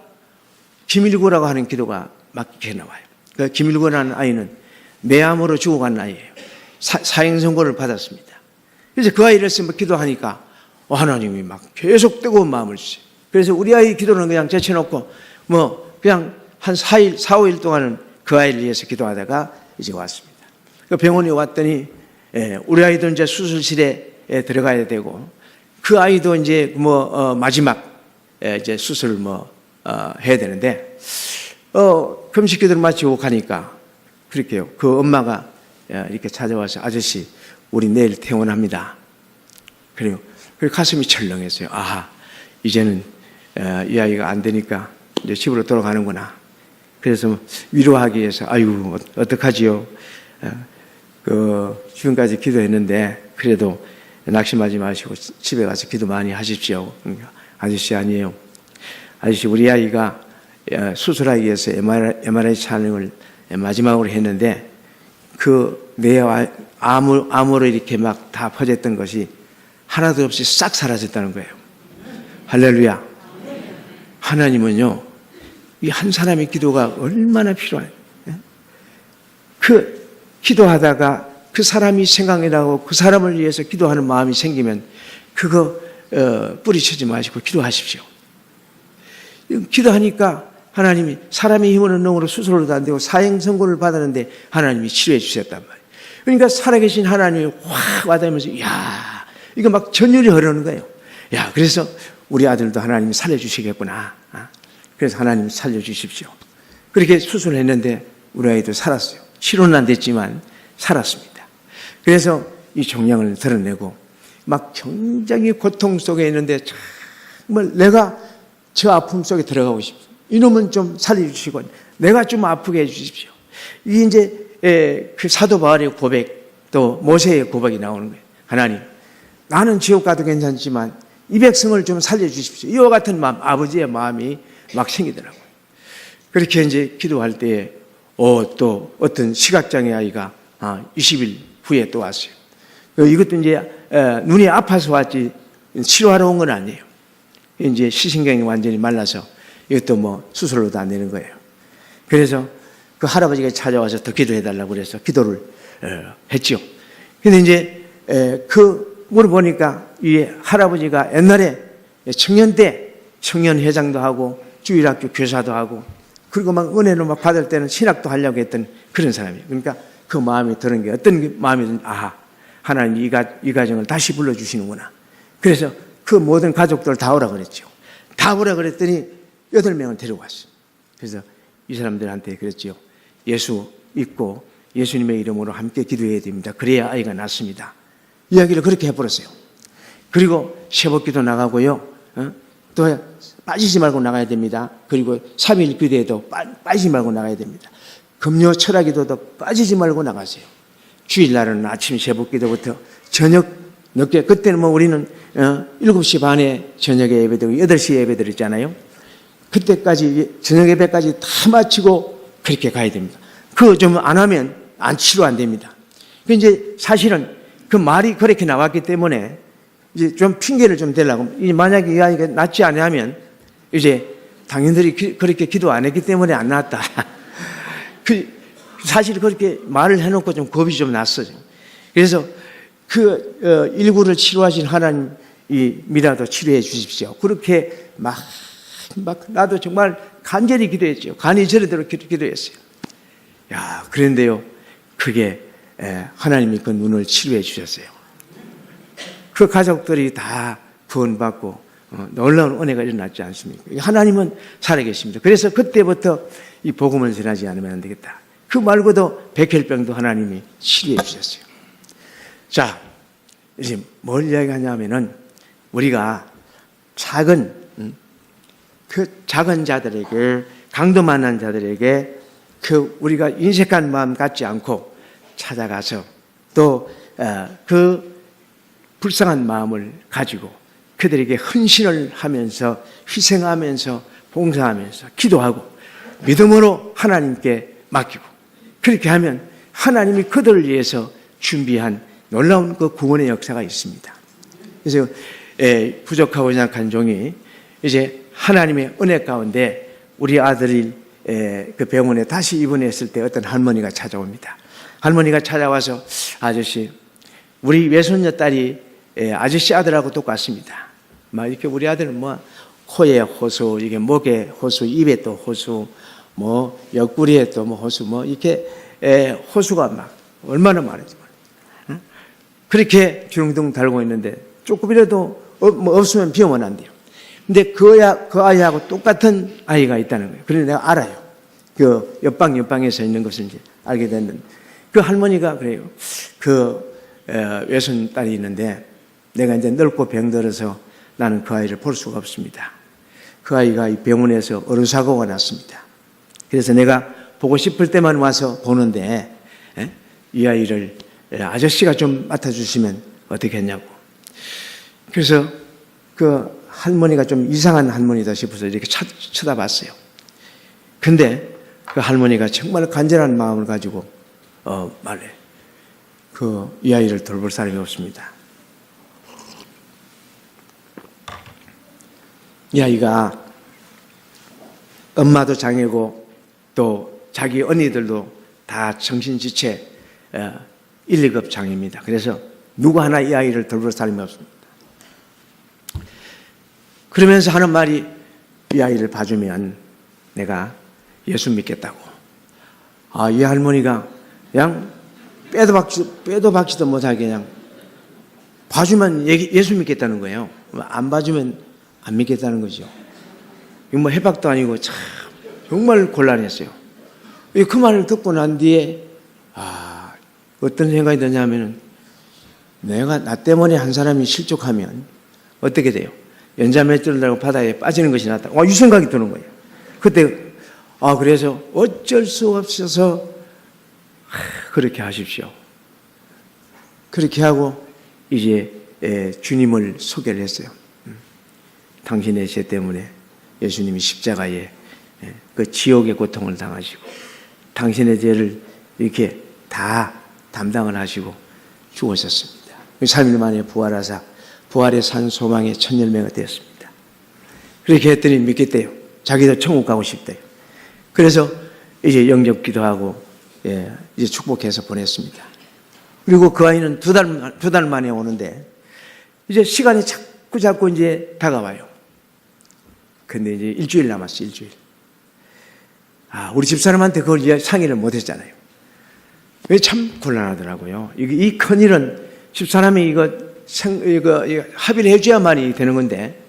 김일구라고 하는 기도가 막 이렇게 나와요. 그 김일구라는 아이는 뇌암으로 죽어간 아이예요. 사형 선고를 받았습니다. 그래서 그 아이를 위해서 기도하니까 하나님이 막 계속 뜨거운 마음을 주세요. 그래서 우리 아이 기도는 그냥 제쳐놓고 그냥 한 4, 5일 동안은 그 아이를 위해서 기도하다가 이제 왔습니다. 그 병원에 왔더니 우리 아이도 이제 수술실에 들어가야 되고 그 아이도 이제 마지막 이제 수술을 해야 되는데 금식 기도를 마치고 가니까 그렇게요. 그 엄마가 이렇게 찾아와서 아저씨 우리 내일 퇴원합니다. 그래요. 그 가슴이 철렁했어요. 이제는 이 아이가 안 되니까 이제 집으로 돌아가는구나. 그래서 위로하기 위해서 아이고 어떡하지요? 지금까지 기도했는데 그래도 낙심하지 마시고 집에 가서 기도 많이 하십시오. 아저씨 아니에요. 아저씨 우리 아이가 수술하기 위해서 MRI 촬영을 마지막으로 했는데 그 뇌와 암으로 이렇게 막 다 퍼졌던 것이 하나도 없이 싹 사라졌다는 거예요. 할렐루야. 하나님은요, 이 한 사람의 기도가 얼마나 필요해요. 그 기도하다가 그 사람이 생각이 나고 그 사람을 위해서 기도하는 마음이 생기면 그거 뿌리치지 마시고 기도하십시오. 기도하니까 하나님이 사람의 힘으로 능으로 수술로도 안 되고 사형 선고를 받았는데 하나님이 치료해 주셨단 말이에요. 그러니까 살아계신 하나님이 확 와닿으면서 이거 막 전율이 흐르는 거예요. 그래서 우리 아들도 하나님이 살려주시겠구나. 그래서 하나님 살려주십시오. 그렇게 수술을 했는데 우리 아이도 살았어요. 치료는 안 됐지만 살았습니다. 그래서 이 종양을 드러내고 막 굉장히 고통 속에 있는데 정말 내가 저 아픔 속에 들어가고 싶어요. 이놈은 좀 살려주시고 내가 좀 아프게 해주십시오. 이게 이제 그 사도 바울의 고백 또 모세의 고백이 나오는 거예요. 하나님, 나는 지옥 가도 괜찮지만 이 백성을 좀 살려주십시오. 이와 같은 마음, 아버지의 마음이 막 생기더라고요. 그렇게 이제 기도할 때에 또 어떤 시각장애 아이가 20일 후에 또 왔어요. 이것도 이제 눈이 아파서 왔지 치료하러 온 건 아니에요. 이제 시신경이 완전히 말라서 이것도 뭐 수술로도 안 되는 거예요. 그래서 그 할아버지가 찾아와서 더 기도해달라고 그래서 기도를 했죠. 근데 이제 그 물어보니까 이 할아버지가 옛날에 청년 때 청년회장도 하고 주일학교 교사도 하고 그리고 막 은혜를 막 받을 때는 신학도 하려고 했던 그런 사람이에요. 그러니까 그 마음이 드는 게 어떤 마음이든 하나님 이 가정을 다시 불러주시는구나. 그래서 그 모든 가족들 다 오라 그랬죠. 다 오라 그랬더니 8명을 데려왔어요. 그래서 이 사람들한테 그랬죠. 예수 믿고 예수님의 이름으로 함께 기도해야 됩니다. 그래야 아이가 낫습니다. 이야기를 그렇게 해버렸어요. 그리고 새벽기도 나가고요. 또 빠지지 말고 나가야 됩니다. 그리고 3일 기도에도 빠지지 말고 나가야 됩니다. 금요 철학기도도 빠지지 말고 나가세요. 주일날은 아침 새벽기도부터 저녁 늦게 그때는 뭐 우리는 7시 반에 저녁에 예배드리고 8시에 예배드렸잖아요. 그때까지 저녁 예배까지 다 마치고 그렇게 가야 됩니다. 그거 좀 안 하면 치료 안 됩니다. 그 이제 사실은 그 말이 그렇게 나왔기 때문에 이제 좀 핑계를 좀 대려고 만약에 이 아이가 낫지 않으면 이제 당연들이 그렇게 기도 안 했기 때문에 안 나왔다. 사실 그렇게 말을 해놓고 좀 겁이 좀 났어요. 그래서 그 일구를 치료하신 하나님이라도 치료해 주십시오. 그렇게 막 나도 정말 간절히 기도했죠. 간이 저리도록 기도했어요. 그런데요, 그게 하나님이 그 눈을 치료해 주셨어요. 그 가족들이 다 구원받고 놀라운 은혜가 일어났지 않습니까? 하나님은 살아계십니다. 그래서 그때부터 이 복음을 전하지 않으면 안 되겠다. 그 말고도 백혈병도 하나님이 치료해 주셨어요. 자, 이제 뭘 이야기하냐면은 우리가 작은 자들에게 강도 만난 자들에게 우리가 인색한 마음 갖지 않고 찾아가서 또 그 불쌍한 마음을 가지고 그들에게 헌신을 하면서 희생하면서 봉사하면서 기도하고 믿음으로 하나님께 맡기고 그렇게 하면 하나님이 그들을 위해서 준비한 놀라운 그 구원의 역사가 있습니다. 그래서 부족하고 연약한 종이 이제 하나님의 은혜 가운데 우리 아들이 그 병원에 다시 입원했을 때 어떤 할머니가 찾아옵니다. 할머니가 찾아와서 아저씨, 우리 외손녀 딸이 아저씨 아들하고 똑같습니다. 막 이렇게 우리 아들은 뭐 코에 호수, 이게 목에 호수, 입에 또 호수, 뭐 옆구리에 또 뭐 호수, 뭐 이렇게 호수가 막 얼마나 많은지 말이에요. 그렇게 주렁둥 달고 있는데 조금이라도 뭐 없으면 병원한대요. 근데 그 아이하고 똑같은 아이가 있다는 거예요. 그래서 내가 알아요. 그 옆방에서 있는 것을 이제 알게 됐는데 그 할머니가 그래요. 그 외손 딸이 있는데 내가 이제 늙고 병들어서 나는 그 아이를 볼 수가 없습니다. 그 아이가 이 병원에서 어른사고가 났습니다. 그래서 내가 보고 싶을 때만 와서 보는데 이 아이를 아저씨가 좀 맡아주시면 어떻겠냐고. 그래서 그 할머니가 좀 이상한 할머니다 싶어서 이렇게 쳐다봤어요. 근데 그 할머니가 정말 간절한 마음을 가지고 말해. 이 아이를 돌볼 사람이 없습니다. 이 아이가 엄마도 장애고 또 자기 언니들도 다 정신지체 1, 2급 장애입니다. 그래서 누구 하나 이 아이를 돌볼 사람이 없습니다. 그러면서 하는 말이 이 아이를 봐주면 내가 예수 믿겠다고. 이 할머니가 그냥 빼도 박지도 못하게 그냥 봐주면 예수 믿겠다는 거예요. 안 봐주면 안 믿겠다는 거죠. 이거 뭐 해박도 아니고 참 정말 곤란했어요. 그 말을 듣고 난 뒤에 어떤 생각이 드냐면은 내가 나 때문에 한 사람이 실족하면 어떻게 돼요? 연자매 들으려고 바다에 빠지는 것이 낫다. 이 생각이 드는 거예요. 그때 그래서 어쩔 수 없어서 그렇게 하십시오. 그렇게 하고 이제 주님을 소개를 했어요. 당신의 죄 때문에 예수님이 십자가에 그 지옥의 고통을 당하시고 당신의 죄를 이렇게 다 담당을 하시고 죽으셨습니다. 3일 만에 부활하사 부활의 산 소망의 첫 열매가 되었습니다. 그렇게 했더니 믿겠대요. 자기도 천국 가고 싶대요. 그래서 이제 영접 기도하고 이제 축복해서 보냈습니다. 그리고 그 아이는 두 달 만에 오는데 이제 시간이 자꾸 이제 다가와요. 근데 이제 일주일 남았어요. 일주일. 우리 집사람한테 그걸 이제 상의를 못했잖아요. 왜 참 곤란하더라고요. 이 큰일은 집사람이 이거 합의를 해줘야만이 되는 건데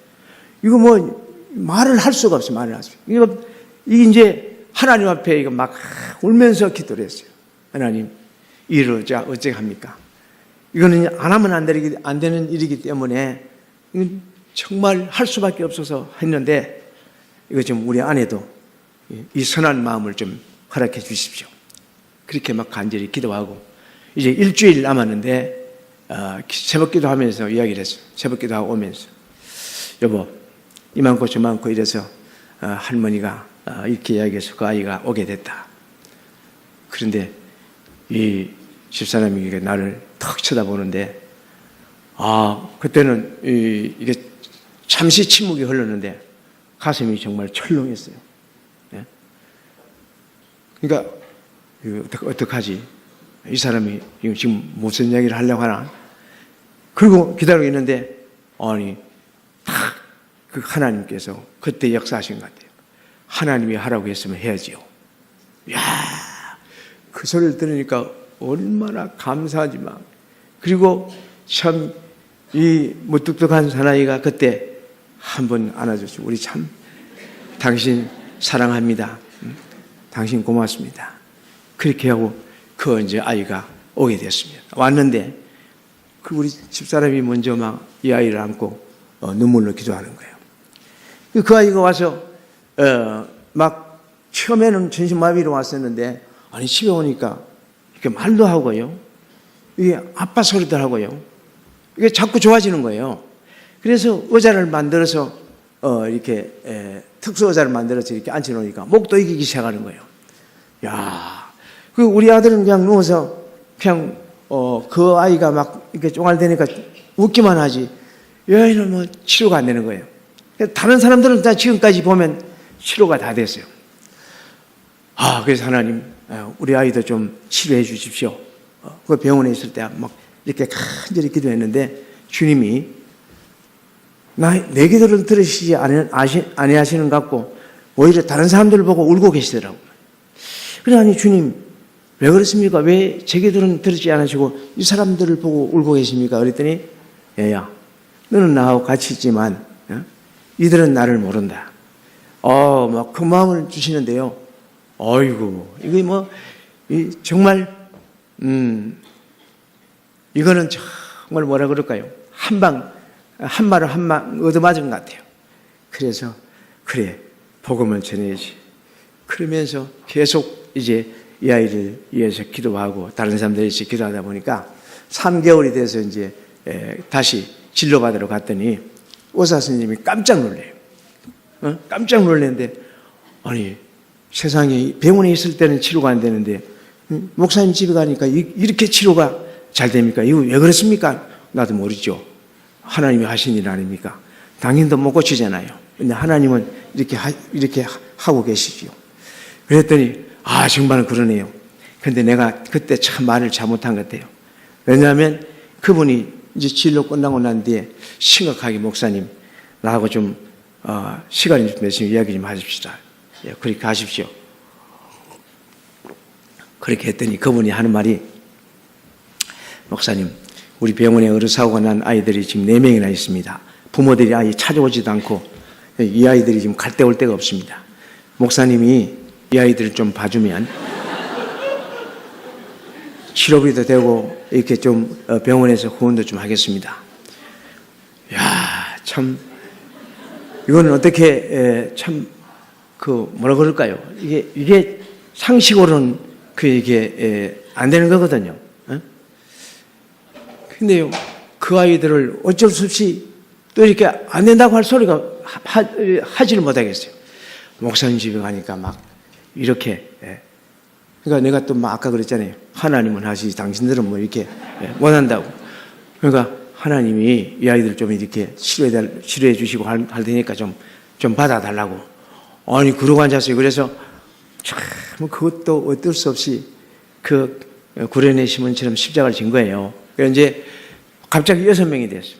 이거 뭐 말을 할 수가 없어요. 말을 할 수. 이게 이제 하나님 앞에 이거 막 울면서 기도를 했어요. 하나님, 이를 어찌 합니까? 이거는 안 하면 안 되는 일이기 때문에 정말 할 수밖에 없어서 했는데 이거 좀 우리 아내도 이 선한 마음을 좀 허락해 주십시오. 그렇게 막 간절히 기도하고 이제 일주일 남았는데 새벽 기도하면서 이야기를 했어요. 새벽 기도하고 오면서 여보 이만큼 저만큼 이래서 할머니가 이렇게 이야기해서 그 아이가 오게 됐다. 그런데 이 집사람이 나를 턱 쳐다보는데 그때는 이게 잠시 침묵이 흘렀는데 가슴이 정말 철렁했어요. 네? 그러니까 어떡하지? 이 사람이 지금 무슨 이야기를 하려고 하나? 그리고 기다리고 있는데 딱 그 하나님께서 그때 역사하신 것 같아요. 하나님이 하라고 했으면 해야지요. 이야, 그 소리를 들으니까 얼마나 감사하지만 그리고 참 이 무뚝뚝한 사나이가 그때 한번 안아줬죠. 우리 참 당신 사랑합니다. 당신 고맙습니다. 그렇게 하고 그 이제 아이가 오게 됐습니다. 왔는데 그 우리 집사람이 먼저 막 이 아이를 안고 눈물로 기도하는 거예요. 그 아이가 와서 막 처음에는 전신마비로 왔었는데 집에 오니까 이렇게 말도 하고요. 이게 아빠 소리도 하고요. 이게 자꾸 좋아지는 거예요. 그래서 의자를 만들어서 이렇게 특수 의자를 만들어서 이렇게 앉혀놓으니까 목도 이기기 시작하는 거예요. 야, 그 우리 아들은 그냥 누워서 그냥 그 아이가 막 이렇게 쫑알대니까 웃기만 하지. 이 아이는 뭐 치료가 안 되는 거예요. 다른 사람들은 다 지금까지 보면 치료가 다 됐어요. 그래서 하나님, 우리 아이도 좀 치료해 주십시오. 그 병원에 있을 때 막 이렇게 간절히 기도했는데 주님이 내 기도를 들으시지 아니하시는 것 같고 오히려 다른 사람들을 보고 울고 계시더라고요. 그래서 아니 주님 왜 그렇습니까? 왜 제 기도는 들으지 않으시고 이 사람들을 보고 울고 계십니까? 그랬더니 얘야 너는 나하고 같이 있지만 이들은 나를 모른다. 막 그 마음을 주시는데요. 어이구 이거 뭐 정말 이거는 정말 뭐라 그럴까요? 한 말을 얻어맞은 것 같아요. 그래서 그래 복음을 전해야지. 그러면서 계속 이제 이 아이를 위해서 기도하고 다른 사람들이 위해서 기도하다 보니까 3개월이 돼서 이제 다시 진료받으러 갔더니 의사 선생님이 깜짝 놀래요. 깜짝 놀랐는데 세상에 병원에 있을 때는 치료가 안 되는데 목사님 집에 가니까 이렇게 치료가 잘 됩니까? 이거 왜 그렇습니까? 나도 모르죠. 하나님이 하신 일 아닙니까? 당신도 못 고치잖아요. 근데 하나님은 이렇게 하고 계시죠. 그랬더니 정말 그러네요. 근데 내가 그때 참 말을 잘못한 것 같아요. 왜냐하면 그분이 이제 진료 끝나고 난 뒤에 심각하게 목사님 나하고 좀 시간이 좀 되시면 이야기 좀 하십시다. 그렇게 하십시오. 그렇게 했더니 그분이 하는 말이 목사님 우리 병원에 의료사고가 난 아이들이 지금 4명이나 있습니다. 부모들이 아이 찾아오지도 않고 이 아이들이 지금 갈 데 올 데가 없습니다. 목사님이 이 아이들을 좀 봐주면 치료비도 되고 이렇게 좀 병원에서 후원도 좀 하겠습니다. 야, 참 이거는 어떻게 참 그 뭐라 그럴까요? 이게 상식으로는 이게 안 되는 거거든요. 근데요, 그 아이들을 어쩔 수 없이 또 이렇게 안 된다고 할 소리가 하지를 못하겠어요. 목사님 집에 가니까 막 이렇게. 그러니까 내가 또 막 아까 그랬잖아요. 하나님은 하시지 당신들은 뭐 이렇게 못한다고. 그러니까 하나님이 이 아이들 좀 이렇게 치료해 주시고 할 테니까 좀 받아달라고. 아니, 그러고 앉았어요. 그래서 참 그것도 어쩔 수 없이 그 구련의 시몬처럼 십자가를 진 거예요. 그래서 이제 갑자기 6명이 됐어요.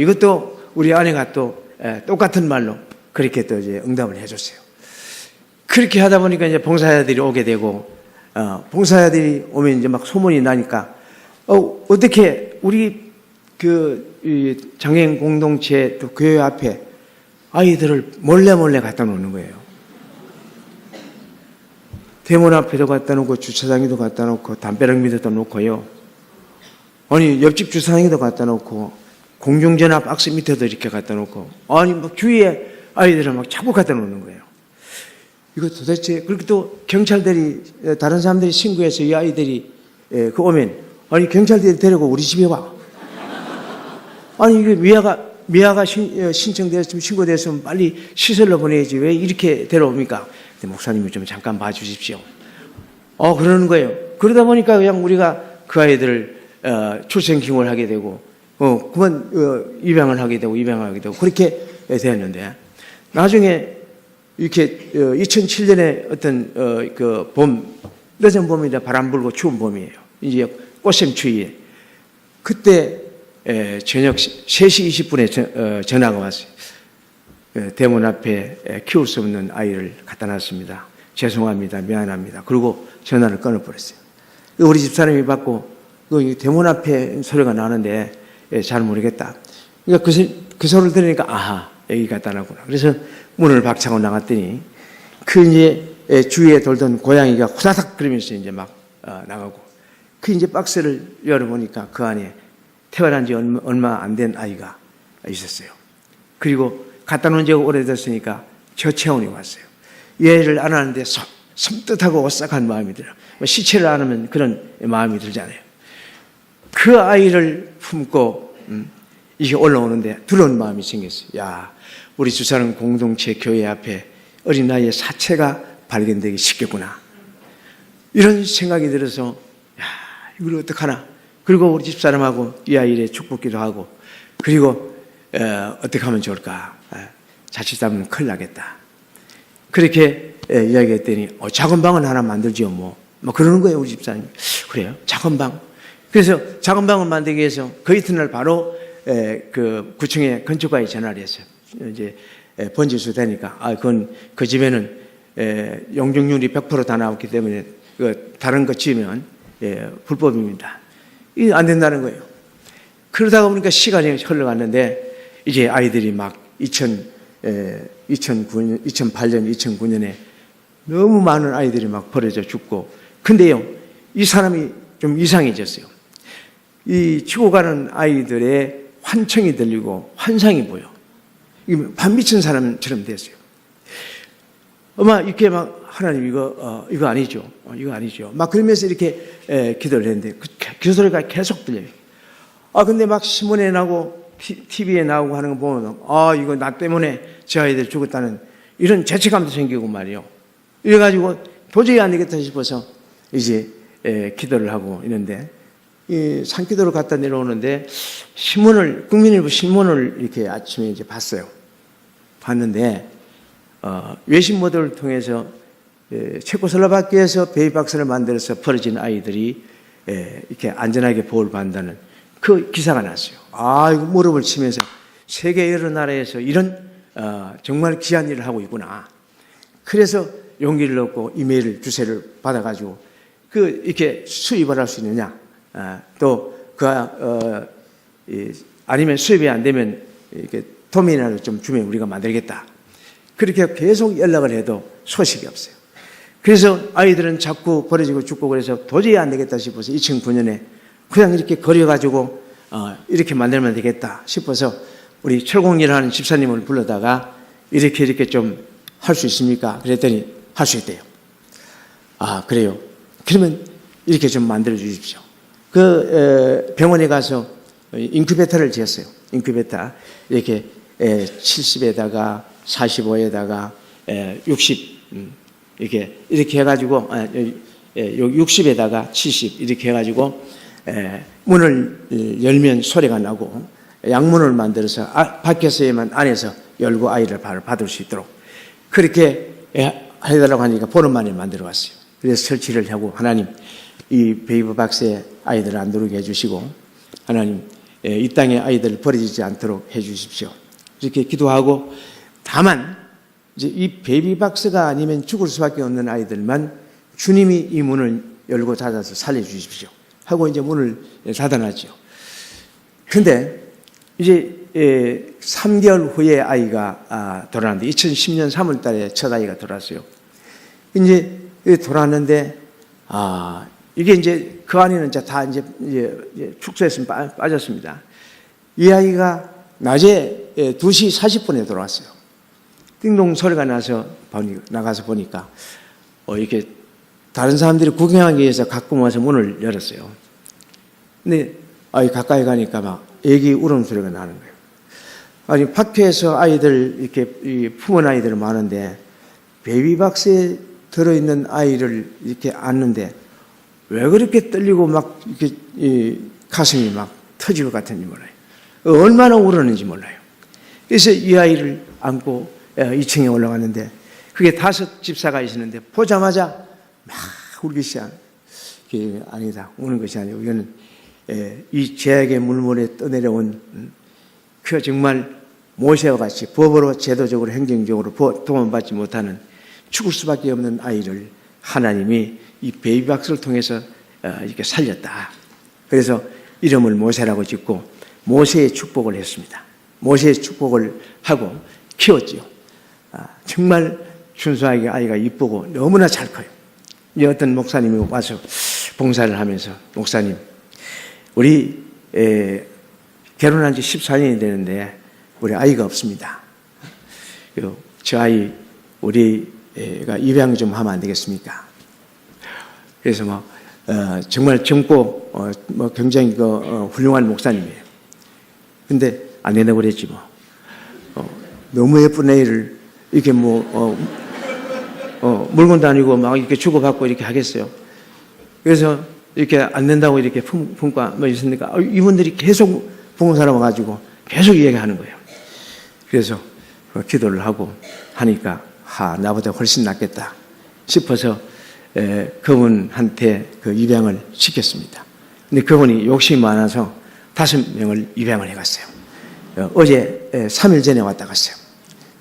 이것도 우리 아내가 또 똑같은 말로 그렇게 또 이제 응답을 해줬어요. 그렇게 하다 보니까 이제 봉사자들이 오게 되고, 봉사자들이 오면 이제 막 소문이 나니까, 어떻게 우리 이 장애인 공동체 또 교회 앞에 아이들을 몰래 갖다 놓는 거예요. 대문 앞에도 갖다 놓고, 주차장에도 갖다 놓고, 담벼락 밑에도 놓고요. 아니, 옆집 주차장에도 갖다 놓고, 공중전화 박스 밑에도 이렇게 갖다 놓고, 아니, 막 주위에 아이들을 막 자꾸 갖다 놓는 거예요. 이거 도대체, 그렇게 또 경찰들이, 다른 사람들이 신고해서 이 아이들이 오면, 아니, 경찰들이 데리고 우리 집에 와. 아니, 이게 미아가 신청되었으면, 신고되었으면 빨리 시설로 보내야지. 왜 이렇게 데려옵니까? 근데 목사님이 좀 잠깐 봐주십시오. 그러는 거예요. 그러다 보니까 그냥 우리가 그 아이들을, 출생킹을 하게 되고, 그만, 입양을 하게 되고, 그렇게 되었는데, 나중에 이렇게, 2007년에 어떤, 그 늦은 봄이라 바람 불고 추운 봄이에요. 이제 꽃샘추위에. 그때, 저녁 3시 20분에 전화가 왔어요. 대문 앞에 키울 수 없는 아이를 갖다 놨습니다. 죄송합니다. 미안합니다. 그리고 전화를 끊어버렸어요. 우리 집사람이 받고, 대문 앞에 소리가 나는데 잘 모르겠다. 그러니까 그 소리를 들으니까, 아하, 여기 갖다 놨구나. 그래서 문을 박차고 나갔더니, 이제 주위에 돌던 고양이가 후다닥 그러면서 이제 막 나가고, 이제 박스를 열어보니까 그 안에 태어난 지 얼마 안 된 아이가 있었어요. 그리고 갖다 놓은 지가 오래됐으니까 저체온이 왔어요. 얘를 안았는데 섬뜩하고 오싹한 마음이 들어요. 시체를 안으면 그런 마음이 들잖아요. 그 아이를 품고 이게 올라오는데 두려운 마음이 생겼어요. 야, 우리 주사는 공동체 교회 앞에 어린아이의 사체가 발견되기 쉽겠구나. 이런 생각이 들어서, 야, 이걸 어떡하나. 그리고 우리 집사람하고 이 아이의 축복기도 하고, 그리고 어떻게 하면 좋을까. 자칫하면 큰일 나겠다. 그렇게 이야기했더니, 작은 방은 하나 만들지요, 뭐 그러는 거예요, 우리 집사님. 그래요? 작은 방. 그래서 작은 방을 만들기 위해서 그 이튿날 바로 그 구청에 건축가에 전화를 했어요. 이제 번지수 되니까, 그건 그 집에는 용적률이 100% 다 나왔기 때문에 다른 거 지으면 불법입니다. 이게 안 된다는 거예요. 그러다가 보니까 시간이 흘러갔는데, 이제 아이들이 막 2008년, 2009년에 너무 많은 아이들이 막 버려져 죽고, 근데요, 이 사람이 좀 이상해졌어요. 이 죽어가는 아이들의 환청이 들리고 환상이 보여. 반 미친 사람처럼 됐어요. 이렇게 막, 하나님, 이거 아니죠. 이거 아니죠. 막 그러면서 이렇게 기도를 했는데, 그 소리가 계속 들려요. 근데 막 신문에 나오고, TV에 나오고 하는 거 보면, 이거 나 때문에 저 아이들 죽었다는 이런 죄책감도 생기고 말이요. 이래가지고 도저히 안 되겠다 싶어서 이제 기도를 하고 있는데, 이 산기도를 갖다 내려오는데, 국민일보 신문을 이렇게 아침에 이제 봤는데, 외신 모델을 통해서 체코슬로바키아에서 베이박스를 만들어서 버려진 아이들이 이렇게 안전하게 보호를 받는다는 그 기사가 났어요. 이거 무릎을 치면서 세계 여러 나라에서 이런 정말 귀한 일을 하고 있구나. 그래서 용기를 얻고 이메일 주세를 받아가지고 이렇게 수입을 할 수 있느냐. 아니면 수입이 안 되면 이렇게 도면이라도 좀 주면 우리가 만들겠다. 그렇게 계속 연락을 해도 소식이 없어요. 그래서 아이들은 자꾸 버려지고 죽고 그래서 도저히 안 되겠다 싶어서 2009년에 그냥 이렇게 거려가지고 이렇게 만들면 되겠다 싶어서 우리 철공일하는 집사님을 불러다가 이렇게 좀 할 수 있습니까? 그랬더니 할 수 있대요. 아, 그래요. 그러면 이렇게 좀 만들어 주십시오. 그 병원에 가서 인큐베이터를 지었어요. 인큐베이터 이렇게 70에다가 45에다가 60 이렇게 해가지고 60에다가 70 이렇게 해가지고 문을 열면 소리가 나고 양문을 만들어서 밖에서만 안에서 열고 아이를 바로 받을 수 있도록 그렇게 해달라고 하니까 보름 만에 만들어 왔어요. 그래서 설치를 하고 하나님 이 베이비 박스에 아이들을 안 들어오게 해주시고 하나님 이 땅에 아이들을 버려지지 않도록 해주십시오. 이렇게 기도하고 다만 이제 이 베이비 박스가 아니면 죽을 수밖에 없는 아이들만 주님이 이 문을 열고 닫아서 살려주십시오 하고 이제 문을 닫아놨죠. 근데 이제 3개월 후에 아이가 돌아왔는데 2010년 3월 달에 첫 아이가 돌아왔어요. 이제 돌아왔는데 이게 이제 그 안에는 다 이제 축소했으면 빠졌습니다. 이 아이가 낮에 2시 40분에 돌아왔어요. 띵동 소리가 나가서 보니까 이렇게 다른 사람들이 구경하기 위해서 가끔 와서 문을 열었어요. 근데 가까이 가니까 막 애기 울음소리가 나는 거예요. 아니 밖에서 아이들 이렇게 품은 아이들 많은데 베이비박스에 들어있는 아이를 이렇게 안는데 왜 그렇게 떨리고 막 이렇게 가슴이 막 터질 것 같은지 몰라요. 얼마나 울었는지 몰라요. 그래서 이 아이를 안고 2층에 올라갔는데 그게 5 집사가 있었는데 보자마자 막 울기 시작. 그게 아니다. 우는 것이 아니고 이거는 이 죄악의 물물에 떠내려온 그 정말 모세와 같이 법으로 제도적으로 행정적으로 도움받지 못하는 죽을 수밖에 없는 아이를 하나님이 이 베이비박스를 통해서 이렇게 살렸다. 그래서 이름을 모세라고 짓고 모세의 축복을 했습니다. 모세의 축복을 하고 키웠지요. 정말 순수하게 아이가 이쁘고 너무나 잘 커요. 이제 어떤 목사님이 와서 봉사를 하면서 목사님 우리 결혼한 지 14년이 되는데 우리 아이가 없습니다. 저 아이 우리가 입양 좀 하면 안 되겠습니까? 그래서 정말 젊고 굉장히 훌륭한 목사님이에요. 근데 안 된다고 그랬지 뭐. 너무 예쁜 애를 이렇게 물건도 아니고 막 이렇게 주고받고 이렇게 하겠어요. 그래서 이렇게 안 된다고 이렇게 품고 있으니까 이분들이 계속 봉사를 와가지고 계속 얘기하는 거예요. 그래서 기도를 하고 하니까 나보다 훨씬 낫겠다 싶어서 그분한테 그 입양을 시켰습니다. 근데 그분이 욕심이 많아서 5명을 입양을 해갔어요. 어제 3일 전에 왔다 갔어요.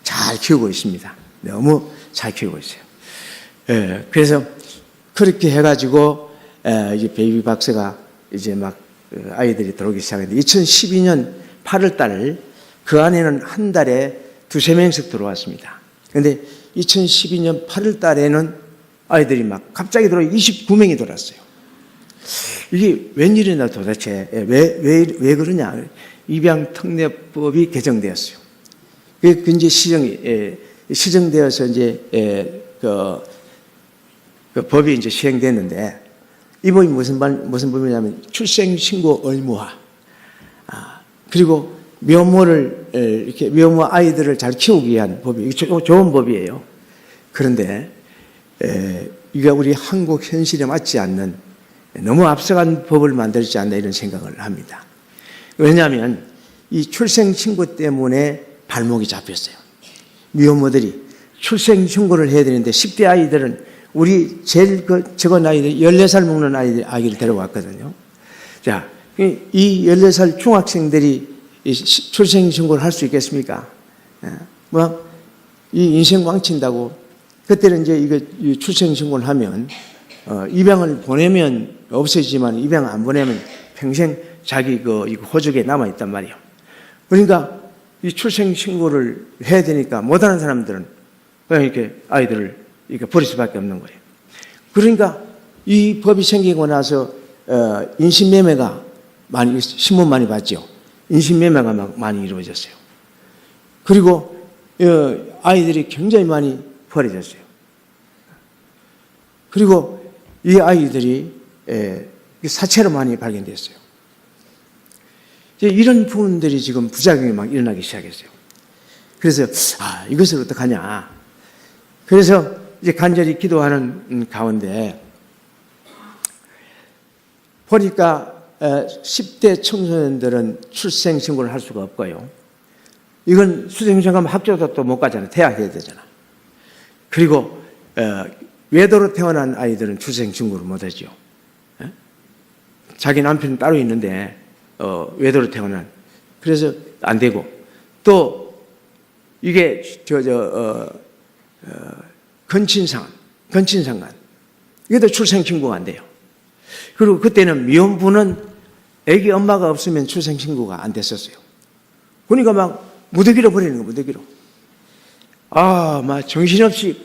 잘 키우고 있습니다. 너무 잘 키우고 있어요. 그래서 그렇게 해가지고 이제 베이비 박스가 이제 막 아이들이 들어오기 시작했는데 2012년 8월 달 그 안에는 한 달에 2-3명씩 들어왔습니다. 그런데 2012년 8월 달에는 아이들이 막 갑자기 들어와 29명이 들어왔어요. 이게 웬일이나 도대체 왜 그러냐? 입양특례법이 개정되었어요. 그 이제 시정되어서 이제 그 법이 이제 시행됐는데 이 법이 무슨 법이냐면 출생신고 의무화. 그리고 미혼모 아이들을 잘 키우기 위한 법이 좋은 법이에요. 그런데 이게 우리 한국 현실에 맞지 않는 너무 앞서간 법을 만들지 않나 이런 생각을 합니다. 왜냐하면 이 출생신고 때문에 발목이 잡혔어요. 미혼모들이 출생신고를 해야 되는데 10대 아이들은 우리 제일 적은 아이들 14살 먹는 아기를 데려왔거든요. 자, 이 14살 중학생들이 출생신고를 할 수 있겠습니까? 이 인생 광친다고 그때는 이제 이거 출생신고를 하면 입양을 보내면 없어지지만 입양 안 보내면 평생 자기 이거 호적에 남아 있단 말이에요. 그러니까 이 출생신고를 해야 되니까 못하는 사람들은 그냥 이렇게 아이들을 이렇게 버릴 수밖에 없는 거예요. 그러니까 이 법이 생기고 나서 인신매매가 많이, 신문 많이 봤죠. 인신매매가 막 많이 이루어졌어요. 그리고 아이들이 굉장히 많이 버려졌어요. 그리고 이 아이들이 사체로 많이 발견됐어요. 이런 부분들이 지금 부작용이 막 일어나기 시작했어요. 그래서 이것을 어떡하냐. 그래서 이제 간절히 기도하는 가운데 보니까 10대 청소년들은 출생 신고를 할 수가 없고요. 이건 수생신 가면 학교도 또 못 가잖아요. 대학 해야 되잖아. 그리고 외도로 태어난 아이들은 출생 신고를 못 하죠. 자기 남편은 따로 있는데 외도로 태어난, 그래서 안 되고, 또 이게 건친상간 이것도 출생 신고가 안 돼요. 그리고 그때는 미혼부는 아기 엄마가 없으면 출생 신고가 안 됐었어요. 보니까 막 무더기로 버리는 거, 무더기로. 막 정신없이.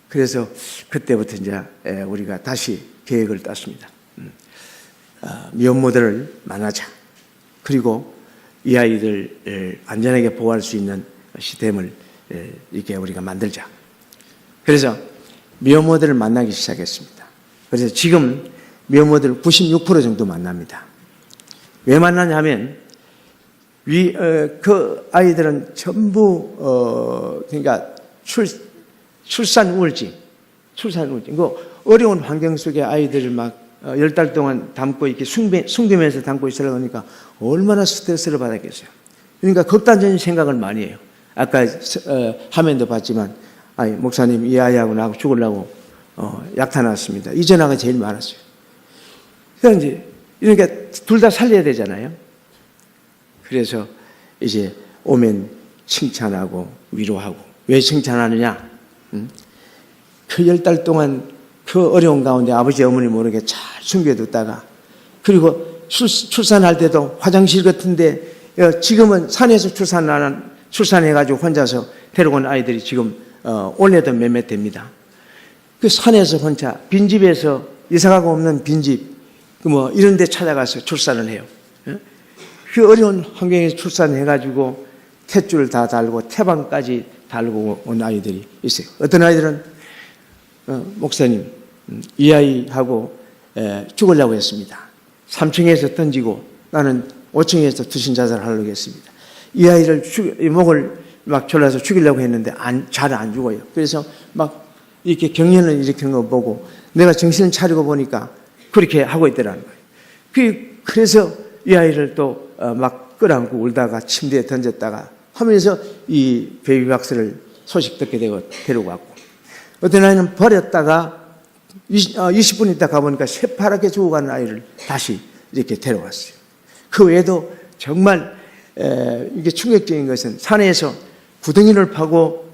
그래서 그때부터 이제 우리가 다시 계획을 땄습니다. 미혼모들을 만나자. 그리고 이 아이들을 안전하게 보호할 수 있는 시스템을 이렇게 우리가 만들자. 그래서 미혼모들을 만나기 시작했습니다. 그래서 지금 미혼모들 96% 정도 만납니다. 왜 만나냐면 그 아이들은 전부 그러니까 출산 우울증, 그 어려운 환경 속에 아이들을 막 10달 동안 담고 이렇게 숨기면서 담고 있으려고 하니까 얼마나 스트레스를 받았겠어요. 그러니까 극단적인 생각을 많이 해요. 아까 화면도 봤지만, 목사님 이 아이하고 나하고 죽으려고 약 타놨습니다. 이 전화가 제일 많았어요. 그러니까 이제 이러니까 둘 다 살려야 되잖아요. 그래서 이제 오면 칭찬하고 위로하고. 왜 칭찬하느냐? 그 10달 동안 그 어려운 가운데 아버지 어머니 모르게 잘 숨겨뒀다가, 그리고 출산할 때도 화장실 같은데, 지금은 산에서 출산해가지고 혼자서 데려온 아이들이 지금 올해도 몇몇 됩니다. 그 산에서 혼자 빈집에서 이사가고 없는 빈집 뭐 이런 데 찾아가서 출산을 해요. 그 어려운 환경에서 출산해가지고 탯줄 다 달고 태방까지 달고 온 아이들이 있어요. 어떤 아이들은 목사님 이 아이하고 죽으려고 했습니다. 3층에서 던지고 나는 5층에서 투신자살을 하려고 했습니다. 이 아이를 목을 막 졸라서 죽이려고 했는데 잘 안 죽어요. 그래서 막 이렇게 경련을 일으키는 거 보고 내가 정신을 차리고 보니까 그렇게 하고 있더라는 거예요. 그래서 이 아이를 또 막 끌어안고 울다가 침대에 던졌다가 하면서 이 베이비박스를 소식 듣게 되고 데리고 왔고, 어떤 아이는 버렸다가 20분 있다 가보니까 새파랗게 죽어가는 아이를 다시 이렇게 데려왔어요. 그 외에도 정말 이게 충격적인 것은 산에서 구덩이를 파고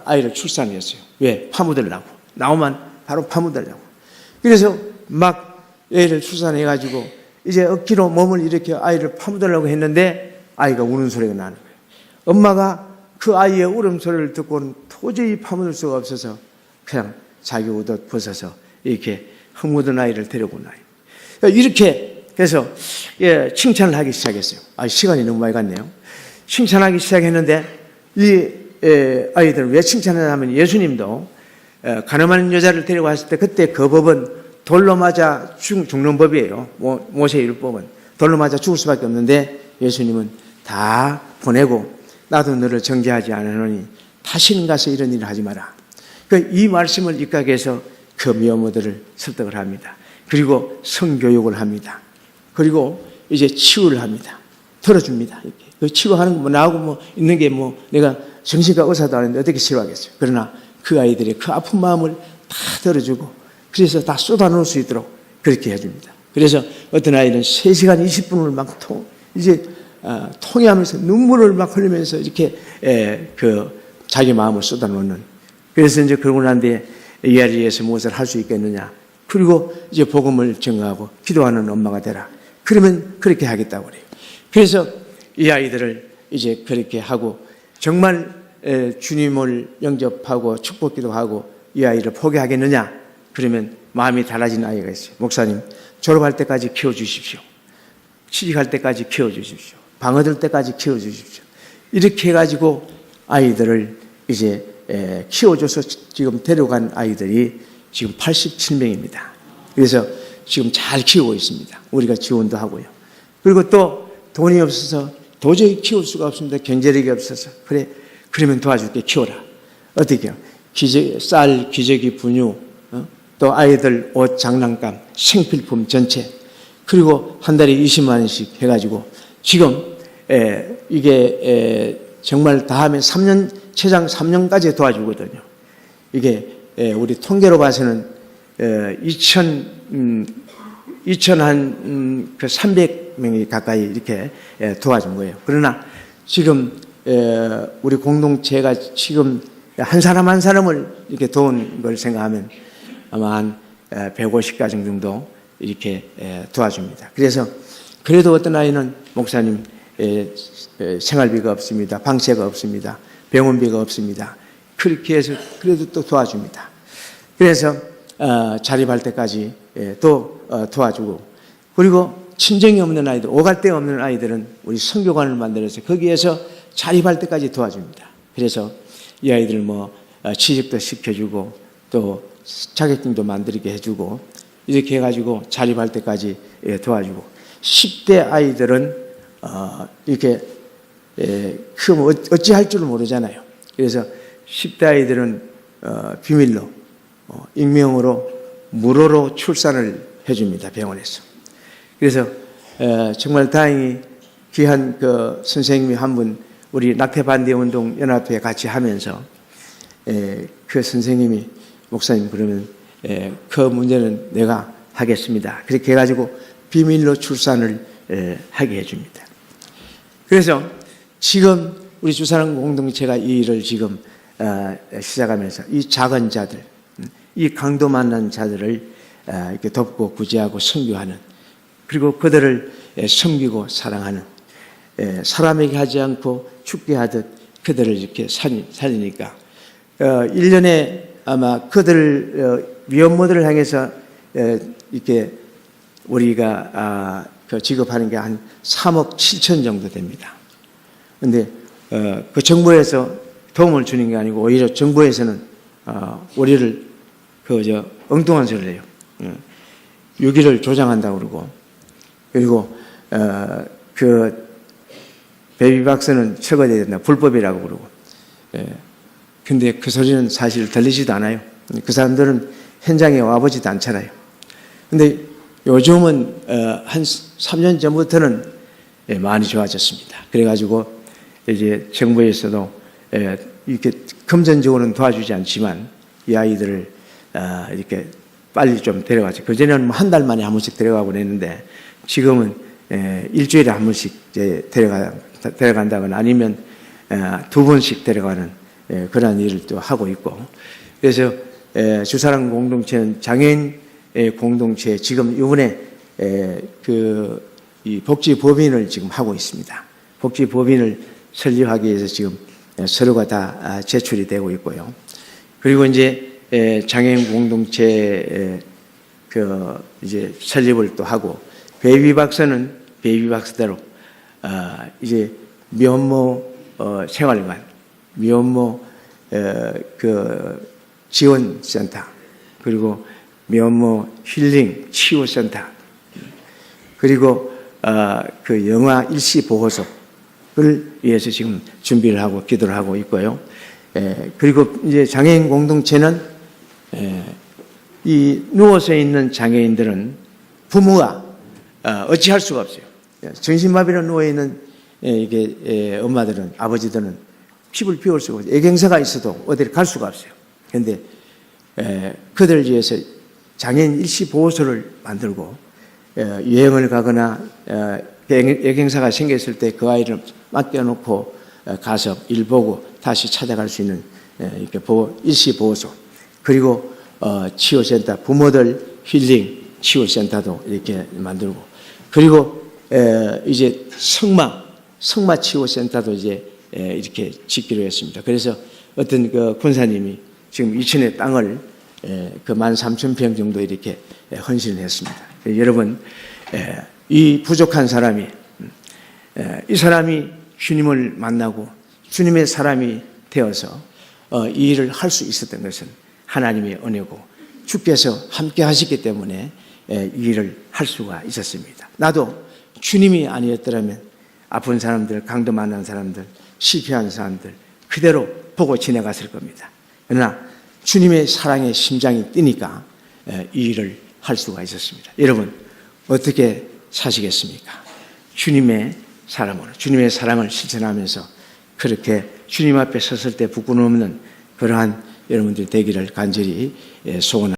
아이를 출산했어요. 왜? 파묻으려고. 나오면 바로 파묻으려고. 그래서 막 애를 출산해가지고 이제 억지로 몸을 이렇게 아이를 파묻으려고 했는데 아이가 우는 소리가 나는 거예요. 엄마가 그 아이의 울음소리를 듣고는 도저히 파묻을 수가 없어서 그냥 자기 옷을 벗어서 이렇게 흙묻은 아이를 데리고 온 아이. 이렇게 해서 칭찬을 하기 시작했어요. 시간이 너무 많이 갔네요. 칭찬하기 시작했는데 이 아이들을 왜 칭찬하냐면 예수님도 가늠한 여자를 데려왔을 때 그때 그 법은 돌로 맞아 죽는 법이에요. 모세 율법은 돌로 맞아 죽을 수밖에 없는데 예수님은 다 보내고 나도 너를 정죄하지 않으노니 다시는 가서 이런 일을 하지 마라. 이 말씀을 입각해서 그 미혼모들을 설득을 합니다. 그리고 성교육을 합니다. 그리고 이제 치유를 합니다. 들어줍니다. 이렇게. 그 치료하는 거 나하고 있는 게 내가 정신과 의사도 아닌데 어떻게 치료하겠어요. 그러나 그 아이들의 그 아픈 마음을 다 들어주고 그래서 다 쏟아놓을 수 있도록 그렇게 해줍니다. 그래서 어떤 아이는 3시간 20분을 막 통해하면서 눈물을 막 흘리면서 이렇게 자기 마음을 쏟아놓는. 그래서 이제 그러고 난 뒤에 이 아이를 위해서 무엇을 할 수 있겠느냐. 그리고 이제 복음을 전가하고 기도하는 엄마가 되라. 그러면 그렇게 하겠다고 그래요. 그래서 이 아이들을 이제 그렇게 하고 정말 주님을 영접하고 축복기도 하고 이 아이를 포기하겠느냐. 그러면 마음이 달라진 아이가 있어요. 목사님, 졸업할 때까지 키워주십시오. 취직할 때까지 키워주십시오. 방어들 때까지 키워주십시오. 이렇게 해가지고 아이들을 이제 키워줘서 지금 데려간 아이들이 지금 87명입니다. 그래서 지금 잘 키우고 있습니다. 우리가 지원도 하고요. 그리고 또 돈이 없어서 도저히 키울 수가 없습니다. 경제력이 없어서. 그래, 그러면 도와줄게. 키워라. 어떻게 해요? 쌀, 기저귀, 분유, 또 아이들 옷, 장난감, 생필품 전체. 그리고 한 달에 20만 원씩 해가지고 지금 이게 정말 다 하면 3년, 최장 3년까지 도와주거든요. 이게 우리 통계로 봐서는 300명이 가까이 이렇게 도와준 거예요. 그러나 지금 우리 공동체가 지금 한 사람 한 사람을 이렇게 도운 걸 생각하면 아마 한 150가정 정도 이렇게 도와줍니다. 그래서 그래도 어떤 아이는 목사님 생활비가 없습니다. 방세가 없습니다. 병원비가 없습니다. 그렇게 해서 그래도 또 도와줍니다. 그래서 자립할 때까지 또 도와주고, 그리고 친정이 없는 아이들, 오갈 데 없는 아이들은 우리 선교관을 만들어서 거기에서 자립할 때까지 도와줍니다. 그래서 이 아이들 뭐 취직도 시켜주고 또 자격증도 만들게 해주고 이렇게 해가지고 자립할 때까지 도와주고, 10대 아이들은 이렇게 그럼 어찌할 줄을 모르잖아요. 그래서 10대 아이들은 비밀로 익명으로 무료로 출산을 해줍니다. 병원에서. 그래서 정말 다행히 귀한 그 선생님이 한 분 우리 낙태반대운동 연합회 같이 하면서 그 선생님이 목사님 그러면 그 문제는 내가 하겠습니다. 그렇게 해가지고 비밀로 출산을 하게 해줍니다. 그래서 지금 우리 주사랑 공동체가 이 일을 지금 시작하면서 이 작은 자들, 이 강도 만난 자들을 이렇게 돕고 구제하고 선교하는, 그리고 그들을 섬기고 사랑하는, 사람에게 하지 않고 죽게 하듯 그들을 이렇게 살리니까 1년에 아마 그들 위험모들을 향해서 이렇게 우리가 지급하는 게 한 3억 7천 정도 됩니다. 그런데 그 정부에서 도움을 주는 게 아니고 오히려 정부에서는 우리를 엉뚱한 소리를 해요. 유기를 조장한다고 그러고, 그리고 그 베이비박스는 처벌해야 된다, 불법이라고 그러고. 근데 그 소리는 사실 들리지도 않아요. 그 사람들은 현장에 와보지도 않잖아요. 근데 요즘은 한 3년 전부터는 많이 좋아졌습니다. 그래가지고 이제 정부에서도 이렇게 금전적으로는 도와주지 않지만 이 아이들을 이렇게 빨리 좀 데려가죠. 그전에는 한 달 만에 한 번씩 데려가고 그랬는데 지금은 일주일에 한 번씩 데려간다거나 아니면 2번씩 데려가는 그런 일을 또 하고 있고, 그래서 주사랑 공동체는 장애인 공동체 지금 이번에 이 복지법인을 지금 하고 있습니다. 복지법인을 설립하기 위해서 지금 서류가 다 제출이 되고 있고요. 그리고 이제 장애인 공동체 이제 설립을 또 하고, 베이비박스는 베이비박스대로 이제 미혼모 생활관, 미혼모 지원센터, 그리고 미혼모 힐링 치유센터, 그리고 그 영아 일시 보호소를 위해서 지금 준비를 하고 기도를 하고 있고요. 그리고 이제 장애인 공동체는 이 누워서 있는 장애인들은 부모가 어찌할 수가 없어요. 정신마비로 누워 있는 이게 엄마들은, 아버지들은 피부를 비울 수가 없어요. 애경사가 있어도 어디를 갈 수가 없어요. 그런데 그들을 위해서 장애인 일시 보호소를 만들고 여행을 가거나 애경사가 생겼을 때 그 아이를 맡겨놓고 가서 일 보고 다시 찾아갈 수 있는 이렇게 일시 보호소, 그리고 치유센터, 부모들 힐링 치유센터도 이렇게 만들고, 그리고 이제 성마 치유센터도 이제 이렇게 짓기로 했습니다. 그래서 어떤 그 군사님이 지금 이천의 땅을 그 13,000평 정도 이렇게 헌신을 했습니다. 여러분, 이 부족한 사람이, 이 사람이 주님을 만나고 주님의 사람이 되어서 이 일을 할 수 있었던 것은 하나님의 은혜고 주께서 함께 하셨기 때문에 이 일을 할 수가 있었습니다. 나도 주님이 아니었더라면 아픈 사람들, 강도 만난 사람들, 실패한 사람들 그대로 보고 지나갔을 겁니다. 그러나 주님의 사랑의 심장이 뛰니까 이 일을 할 수가 있었습니다. 여러분, 어떻게 사시겠습니까? 주님의 사람으로, 주님의 사랑을 실천하면서 그렇게 주님 앞에 섰을 때 부끄러움 없는 그러한 여러분들이 되기를 간절히 소원합니다.